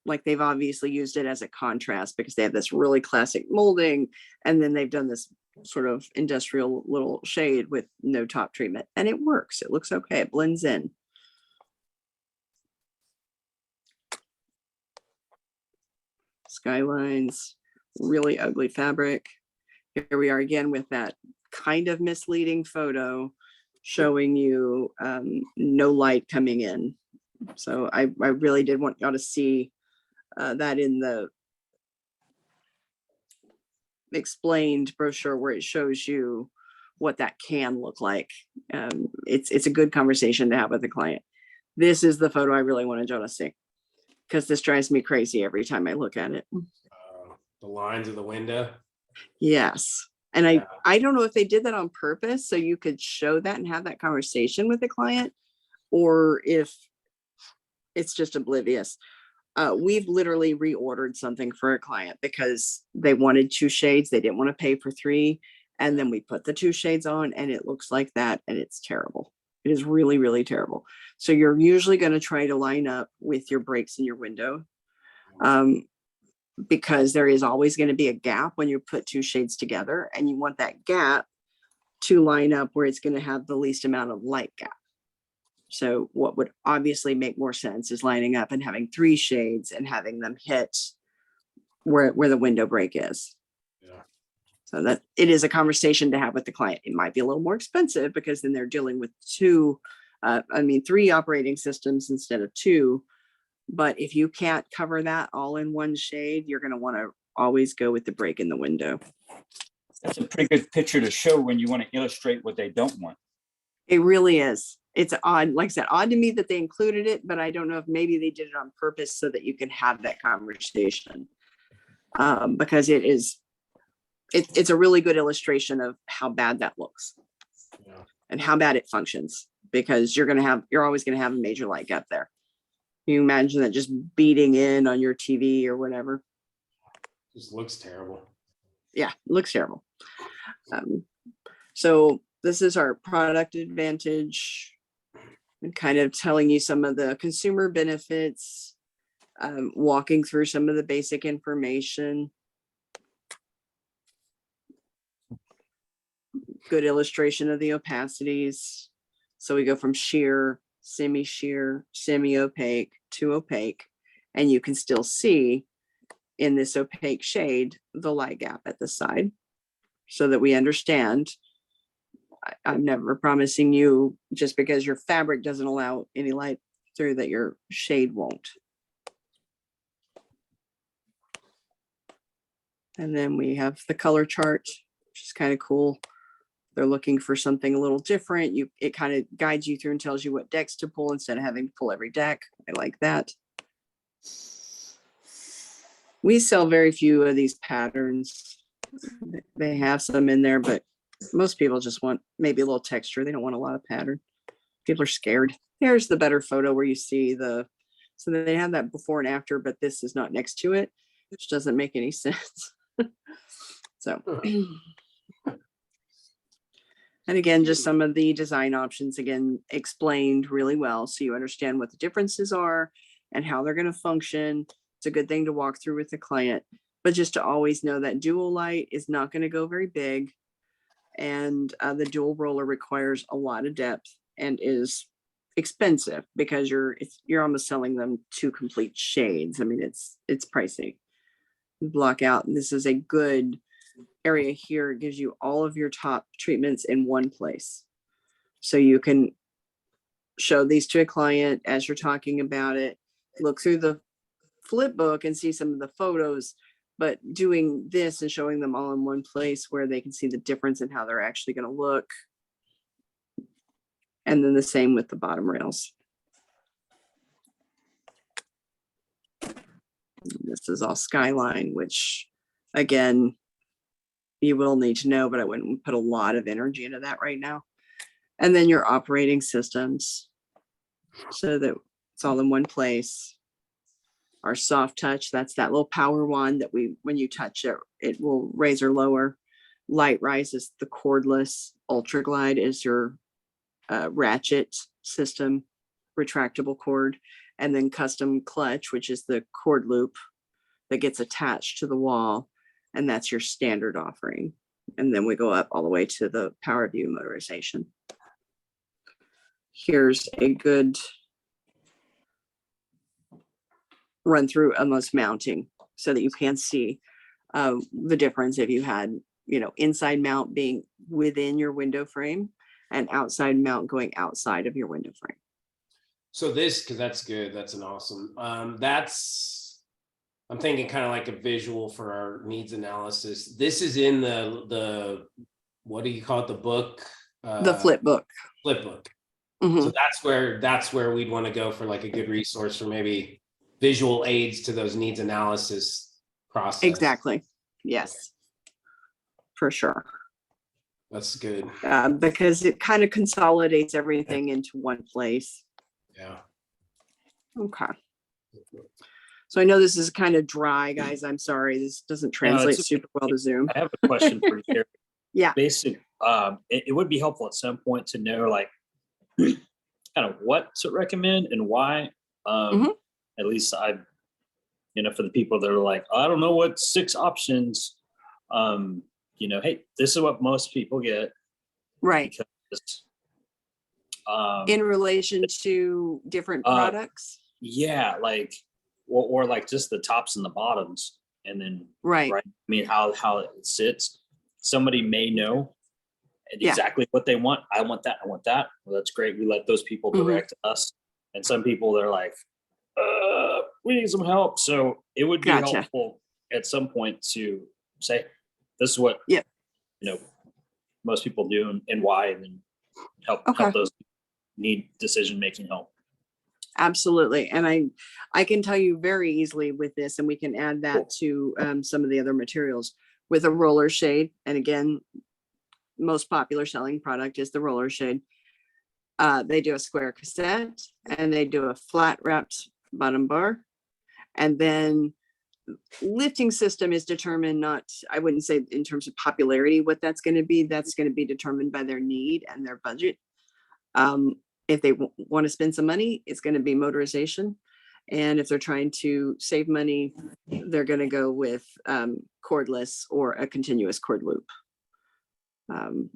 like they've obviously used it as a contrast because they have this really classic molding. And then they've done this sort of industrial little shade with no top treatment. And it works. It looks okay. It blends in. Skylines, really ugly fabric. Here we are again with that kind of misleading photo showing you no light coming in. So I really did want y'all to see that in the explained brochure where it shows you what that can look like. It's a good conversation to have with the client. This is the photo I really wanted y'all to see because this drives me crazy every time I look at it. The lines of the window. Yes. And I don't know if they did that on purpose so you could show that and have that conversation with the client, or if it's just oblivious. We've literally reordered something for a client because they wanted 2 shades. They didn't want to pay for 3. And then we put the 2 shades on and it looks like that and it's terrible. It is really, really terrible. So you're usually going to try to line up with your breaks in your window. Because there is always going to be a gap when you put 2 shades together, and you want that gap to line up where it's going to have the least amount of light gap. So what would obviously make more sense is lining up and having 3 shades and having them hit where the window break is. Yeah. So that it is a conversation to have with the client. It might be a little more expensive because then they're dealing with 3 operating systems instead of 2. But if you can't cover that all in one shade, you're going to want to always go with the break in the window. That's a pretty good picture to show when you want to illustrate what they don't want. It really is. It's odd, like I said, odd to me that they included it, but I don't know if maybe they did it on purpose so that you can have that conversation. Because it's a really good illustration of how bad that looks. Yeah. And how bad it functions, because you're always going to have a major light gap there. Can you imagine that just beating in on your TV or whatever? Just looks terrible. Yeah, it looks terrible. So this is our product advantage, and kind of telling you some of the consumer benefits, walking through some of the basic information. Good illustration of the opacities. So we go from sheer, semi-sheer, semi-opaque to opaque, and you can still see in this opaque shade the light gap at the side, so that we understand. I'm never promising you just because your fabric doesn't allow any light through that your shade won't. And then we have the color chart, which is kind of cool. They're looking for something a little different. It kind of guides you through and tells you what decks to pull instead of having to pull every deck. I like that. We sell very few of these patterns. They have some in there, but most people just want maybe a little texture. They don't want a lot of pattern. People are scared. Here's the better photo where you see so they have that before and after, but this is not next to it, which doesn't make any sense. So. And again, just some of the design options, again, explained really well. So you understand what the differences are and how they're going to function. It's a good thing to walk through with the client, but just to always know that dual light is not going to go very big. And the dual roller requires a lot of depth and is expensive because you're almost selling them 2 complete shades. I mean, it's pricey. Block out. And this is a good area here. It gives you all of your top treatments in one place. So you can show these to a client as you're talking about it, look through the flip book and see some of the photos, but doing this and showing them all in one place where they can see the difference in how they're actually going to look. And then the same with the bottom rails. This is all Skyline, which again, you will need to know, but I wouldn't put a lot of energy into that right now. And then your operating systems, so that it's all in one place. Our soft touch, that's that little power wand that when you touch it, it will raise or lower. Light Rise is the cordless. Ultra Glide is your ratchet system, retractable cord. And then Custom Clutch, which is the cord loop that gets attached to the wall. And that's your standard offering. And then we go up all the way to the PowerView motorization. Here's a good run through almost mounting so that you can see the difference if you had, inside mount being within your window frame and outside mount going outside of your window frame. So because that's good. That's an awesome. I'm thinking kind of like a visual for our needs analysis. This is in the what do you call it? The book? The flip book. Flip book. Mhm. So that's where we'd want to go for like a good resource for maybe visual aids to those needs analysis process. Exactly. Yes, for sure. That's good. Because it kind of consolidates everything into one place. Yeah. Okay. So I know this is kind of dry, guys. I'm sorry. This doesn't translate okay. super well to Zoom. I have a question for you here. Yeah. Basic, it would be helpful at some point to know like kind of what to recommend and why. Mhm. At least for the people that are like, I don't know what 6 options, hey, this is what most people get Right. because, In relation to different products. yeah, like, or like just the tops and the bottoms and then, Right. right. I mean, how it sits. Somebody may know Yeah. exactly what they want. I want that. I want that. Well, that's great. We let those people Mhm. direct us. And some people, they're like, we need some help. So it would be Gotcha. helpful at some point to say, this is what, Yep. most people do and why, and then help Okay. those need decision-making help. Absolutely. And I can tell you very easily with this, and we can add that to some of the other materials with a roller shade. And again, most popular selling product is the roller shade. They do a square cassette and they do a flat wrapped bottom bar. And then lifting system is determined not, I wouldn't say in terms of popularity, what that's going to be. That's going to be determined by their need and their budget. If they want to spend some money, it's going to be motorization. And if they're trying to save money, they're going to go with cordless or a continuous cord loop.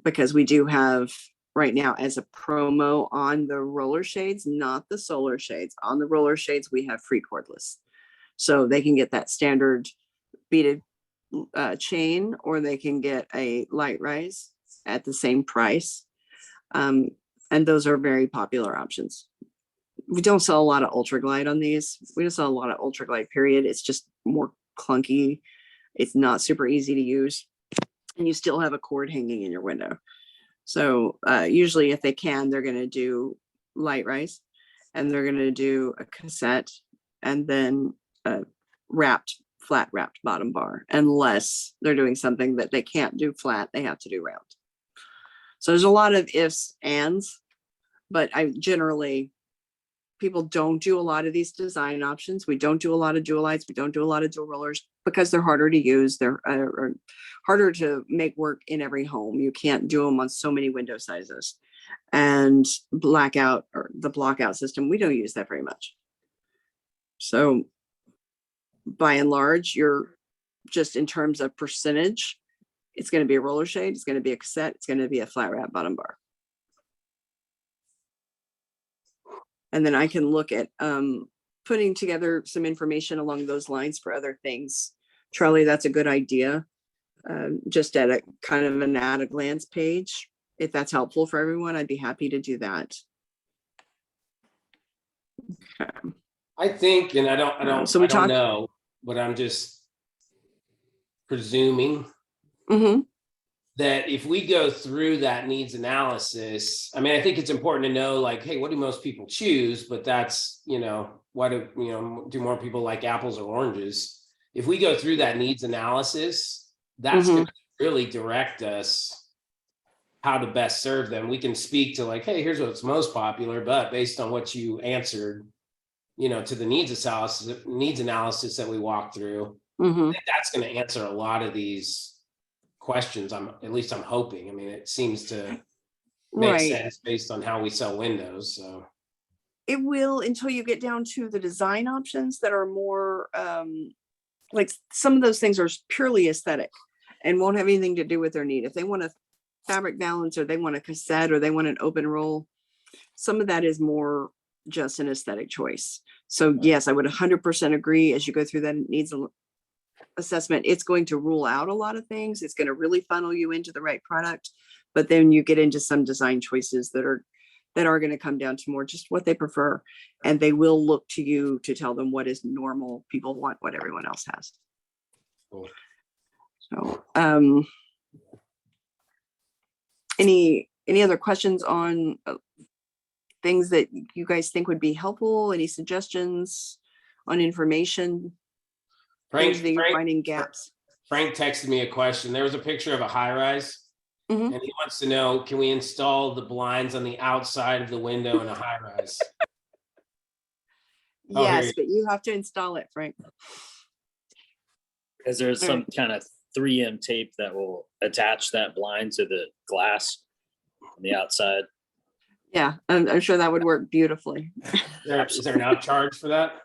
Because we do have right now as a promo on the roller shades, not the solar shades. On the roller shades, we have free cordless. So they can get that standard beaded chain, or they can get a light rise at the same price. And those are very popular options. We don't sell a lot of Ultra Glide on these. We don't sell a lot of Ultra Glide, period. It's just more clunky. It's not super easy to use. And you still have a cord hanging in your window. So usually if they can, they're going to do light rise, and they're going to do a cassette, and then a flat wrapped bottom bar, unless they're doing something that they can't do flat, they have to do round. So there's a lot of ifs, ands, but people don't do a lot of these design options. We don't do a lot of dual lights. We don't do a lot of dual rollers because they're harder to use. They're harder to make work in every home. You can't do them on so many window sizes. And blackout, or the blockout system, we don't use that very much. So by and large, you're just in terms of percentage, it's going to be a roller shade, it's going to be a cassette, it's going to be a flat wrap bottom bar. And then I can look at putting together some information along those lines for other things. Charlie, that's a good idea. Just at a kind of an at a glance page. If that's helpful for everyone, I'd be happy to do that. Okay. I think, and I don't So we talked- know, but I'm just presuming Mm-hmm. that if we go through that needs analysis, I mean, I think it's important to know, like, hey, what do most people choose? But that's, why do more people like apples or oranges? If we go through that needs analysis, that's going to really direct us how to best serve them. We can speak to like, hey, here's what's most popular, but based on what you answered, to the needs analysis that we walked through, I think that's going to answer a lot of these questions. I'm hoping. I mean, it seems to make sense based on how we sell windows. So it will, until you get down to the design options that are more like some of those things are purely aesthetic and won't have anything to do with their need. If they want a fabric balance, or they want a cassette, or they want an open roll, some of that is more just an aesthetic choice. So yes, I would 100% agree. As you go through that needs assessment, it's going to rule out a lot of things. It's going to really funnel you into the right product. But then you get into some design choices that are going to come down to more just what they prefer. And they will look to you to tell them what is normal. People want what everyone else has. Cool. So any other questions on things that you guys think would be helpful? Any suggestions on information? Things that you're finding gaps? Frank texted me a question. There was a picture of a high rise, Mhm. and he wants to know, can we install the blinds on the outside of the window in a high rise? Oh, here Yes, you- but you have to install it, Frank. Is there some kind of 3M tape that will attach that blind to the glass on the outside? Yeah, I'm sure that would work beautifully. Is there an upcharge for that?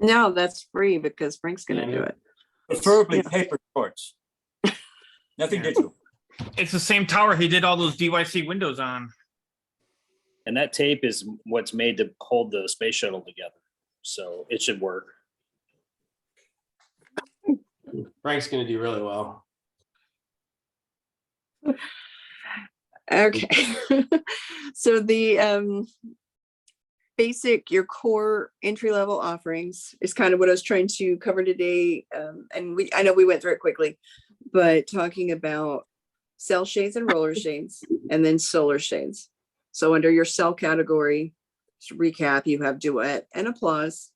No, that's free because Frank's gonna do it. Preferably paper shorts. Nothing Yeah. digital. It's the same tower he did all those DYC windows on. And that tape is what's made to hold the space shuttle together. So it should work. Frank's gonna do really well. Okay. So the basic, your core entry level offerings is kind of what I was trying to cover today. And I know we went through it quickly, but talking about cell shades and roller shades and then solar shades. So under your cell category, to recap, you have Duet and Applause.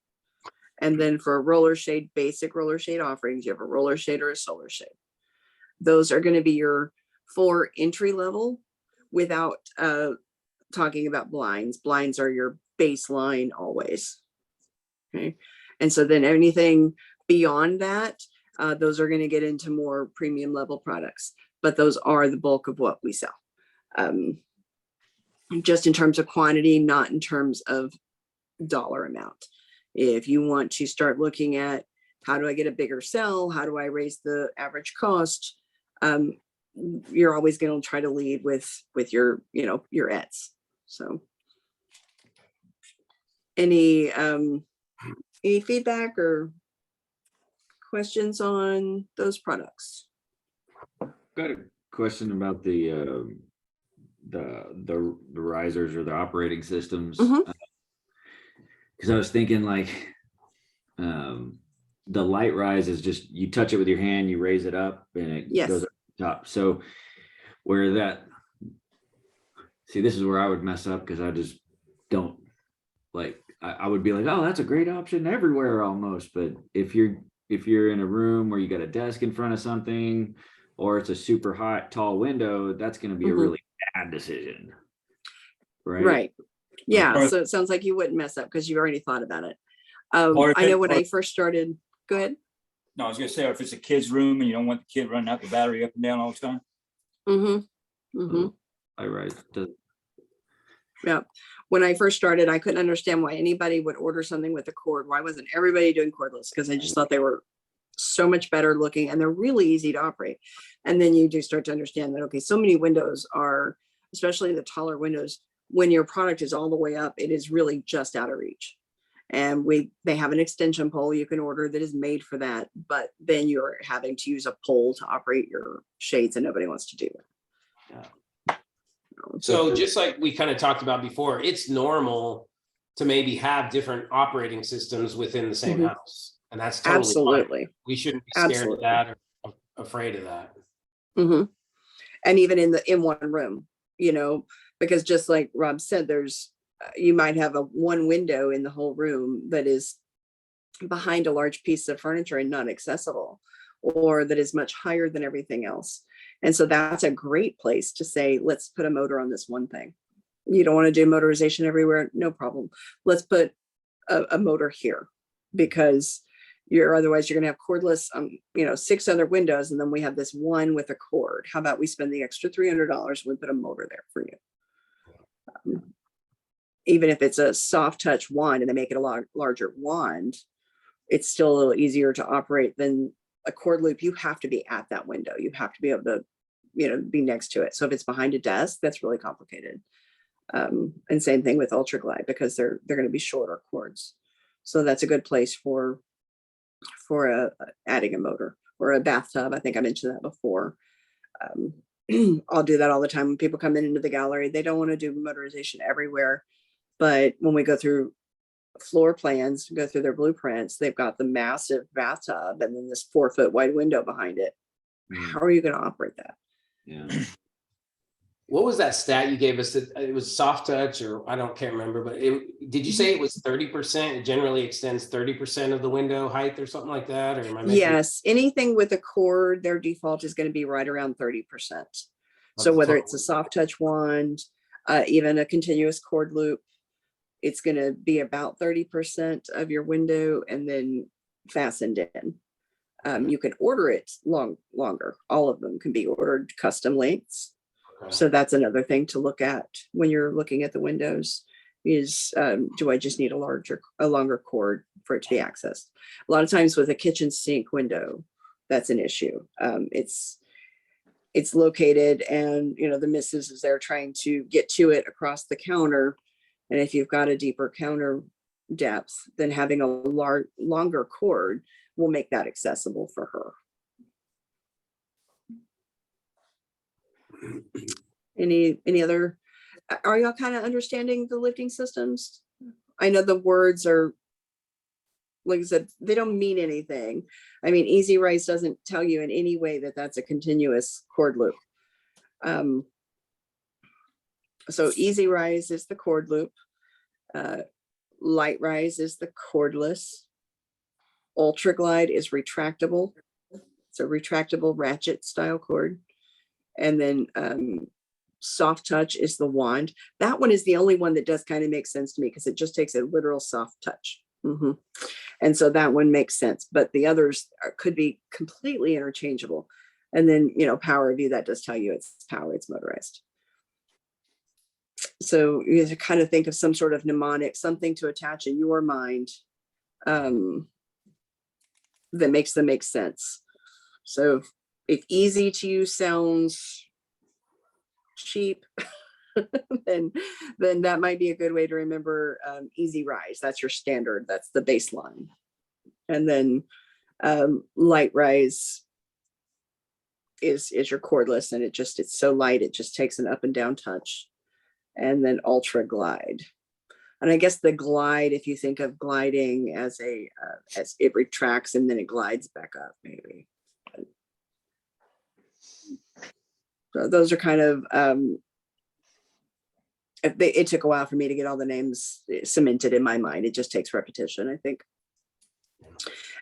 And then for a roller shade, basic roller shade offerings, you have a roller shade or a solar shade. Those are going to be your 4 entry level without talking about blinds. Blinds are your baseline always. Okay. And so then anything beyond that, those are going to get into more premium level products, but those are the bulk of what we sell. Just in terms of quantity, not in terms of dollar amount. If you want to start looking at how do I get a bigger cell? How do I raise the average cost? You're always going to try to lead with your, your ETs. So any feedback or questions on those products? Got a question about the risers or the operating systems. Mhm. Because I was thinking like the light rise is just you touch it with your hand, you raise it up, and it Yes. goes up the top. So where that, see, this is where I would mess up because I just don't like. I would be like, oh, that's a great option everywhere almost. But if you're in a room where you got a desk in front of something, or it's a super hot tall window, that's going to be a Mhm. really bad decision, right? Right. Yeah. Or- So it sounds like you wouldn't mess up because you already thought about it. Or if I know it- when or- I first started, go ahead. No, I was gonna say, if it's a kid's room and you don't want the kid running out the battery up and down all the time. Mm-hmm. Mm-hmm. I rise. Yeah. When I first started, I couldn't understand why anybody would order something with a cord. Why wasn't everybody doing cordless? Because I just thought they were so much better looking and they're really easy to operate. And then you do start to understand that, okay, so many windows are, especially the taller windows, when your product is all the way up, it is really just out of reach. And they have an extension pole you can order that is made for that, but then you're having to use a pole to operate your shades and nobody wants to do that. So just like we kind of talked about before, it's normal to maybe have different operating systems within the same Mhm. house. And that's totally fine. Absolutely. We shouldn't be scared Absolutely. of that or afraid of that. Hmm. And even in one room, because just like Rob said, there's you might have one window in the whole room that is behind a large piece of furniture and not accessible, or that is much higher than everything else. And so that's a great place to say, let's put a motor on this one thing. You don't want to do motorization everywhere, no problem. Let's put a motor here, because otherwise you're going to have cordless 6 other windows, and then we have this one with a cord. How about we spend the extra $300 and we put a motor there for you? Even if it's a soft touch wand and they make it a larger wand, it's still a little easier to operate than a cord loop. You have to be at that window. You have to be able to be next to it. So if it's behind a desk, that's really complicated. And same thing with Ultra Glide, because they're going to be shorter cords. So that's a good place for adding a motor, or a bathtub. I think I mentioned that before. I'll do that all the time when people come into the gallery. They don't want to do motorization everywhere, but when we go through floor plans, go through their blueprints, they've got the massive bathtub and then this 4-foot wide window behind it. How are you going to operate that? Yeah. What was that stat you gave us? That it was soft touch, or can't remember, but did you say it was 30%? It generally extends 30% of the window height or something like that? Or am I making- Yes, anything with a cord, their default is going to be right around 30%. So That's whether total. it's a soft touch wand, even a continuous cord loop, it's gonna be about 30% of your window and then fastened in. You can order it longer. All of them can be ordered custom lengths. Okay. So that's another thing to look at when you're looking at the windows is, do I just need a longer cord for it to be accessed? A lot of times with a kitchen sink window, that's an issue. It's located and, you know, the missus is there trying to get to it across the counter. And if you've got a deeper counter depth, then having a longer cord will make that accessible for her. Any other, are y'all kind of understanding the lifting systems? I know the words are, like I said, they don't mean anything. I mean, Easy Rise doesn't tell you in any way that that's a continuous cord loop. So Easy Rise is the cord loop. Light Rise is the cordless. Ultra Glide is retractable. It's a retractable ratchet style cord. And then Soft Touch is the wand. That one is the only one that does kind of make sense to me because it just takes a literal soft touch. And so that one makes sense, but the others could be completely interchangeable. And then, you know, Power View, that does tell you it's power, it's motorized. So you have to kind of think of some sort of mnemonic, something to attach in your mind that makes them make sense. So if easy to use sounds cheap, then that might be a good way to remember Easy Rise. That's your standard. That's the baseline. And then Light Rise is your cordless, and it's so light, it just takes an up and down touch. And then Ultra Glide. And I guess the glide, if you think of gliding as as it retracts and then it glides back up, maybe. So those are kind of, it took a while for me to get all the names cemented in my mind. It just takes repetition, I think.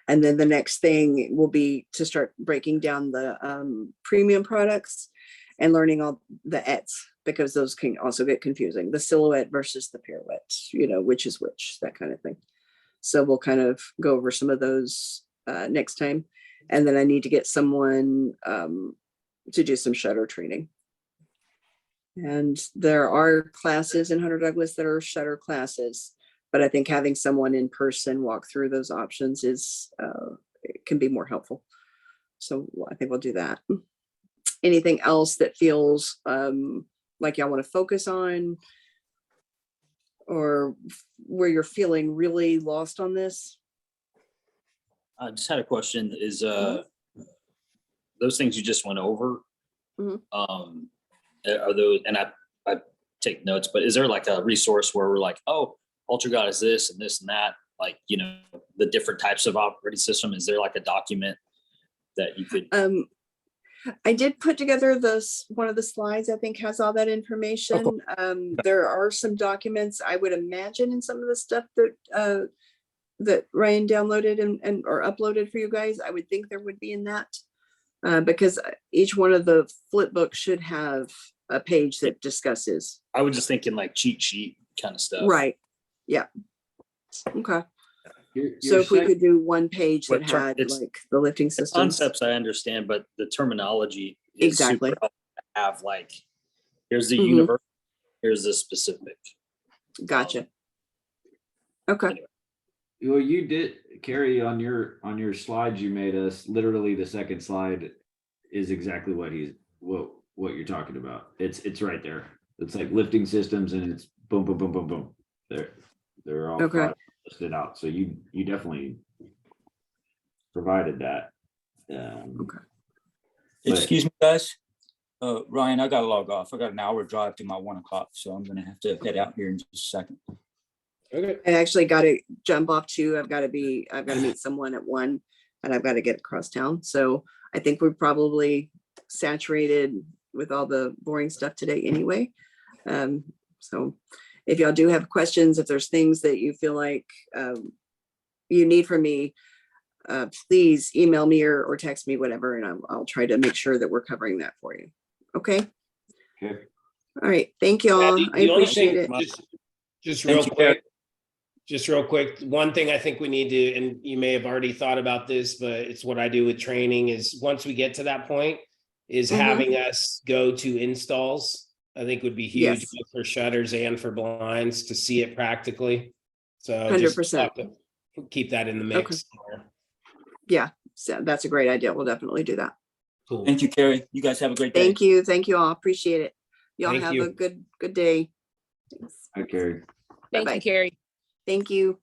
And then the next thing will be to start breaking down the premium products and learning all the ETs, because those can also get confusing. The silhouette versus the pirouette, you know, which is which, that kind of thing. So we'll kind of go over some of those next time. And then I need to get someone to do some shutter training. And there are classes in Hunter Douglas that are shutter classes, but I think having someone in person walk through those options it can be more helpful. So I think we'll do that. Anything else that feels like y'all want to focus on, or where you're feeling really lost on this? I just had a question. Is those things you just went over? Are those, and I take notes, but is there like a resource where we're like, oh, Ultra Glide is this and this and that, like, you know, the different types of operating system? Is there like a document that you could? I did put together one of the slides, I think has all that information. There are some documents, I would imagine, in some of the stuff that Ryan downloaded and or uploaded for you guys. I would think there would be in that, because each one of the flip books should have a page that discusses. I was just thinking like cheat sheet kind of stuff. Right. Yeah. Okay. Your So if we sec- could do one page that What term- had it's- like the lifting systems. Concepts I understand, but the terminology is Exactly. super helpful to have, like, here's the Mhm. universe, here's the specific. Gotcha. Okay. Well, you did, Carrie, on your slides you made us, literally the second slide is exactly what you're talking about. It's right there. It's like lifting systems and it's boom, boom, boom, boom, boom. They're all Okay. listed out. So you definitely provided that. Okay. But- Excuse me, guys. Ryan, I gotta log off. I got an hour drive to my 1 o'clock, so I'm gonna have to head out here in just a second. Okay. I actually got to jump off too. I've got to meet someone at 1 and I've got to get across town. So I think we're probably saturated with all the boring stuff today anyway. So if y'all do have questions, if there's things that you feel like you need from me, please email me or text me, whatever, and I'll try to make sure that we're covering that for you. Okay. Okay. All right. Thank you all. I The only appreciate thing, it. just Thank real you, quick, just real quick, one thing I think we need to, and you may have already thought about this, but it's what I do with training is once we get to that point, is Mhm. having us go to installs. I think would be huge Yes. both for shutters and for blinds to see it practically. So just 100%. have to keep that in the mix. So that's a great idea. We'll definitely do that. Cool. Thank you, Carrie. You guys have a great day. Thank you. Thank you all. Appreciate it. Y'all Thank have you. a good day. Thanks. Hi, Carrie. Thank Bye-bye. you, Carrie. Thank you.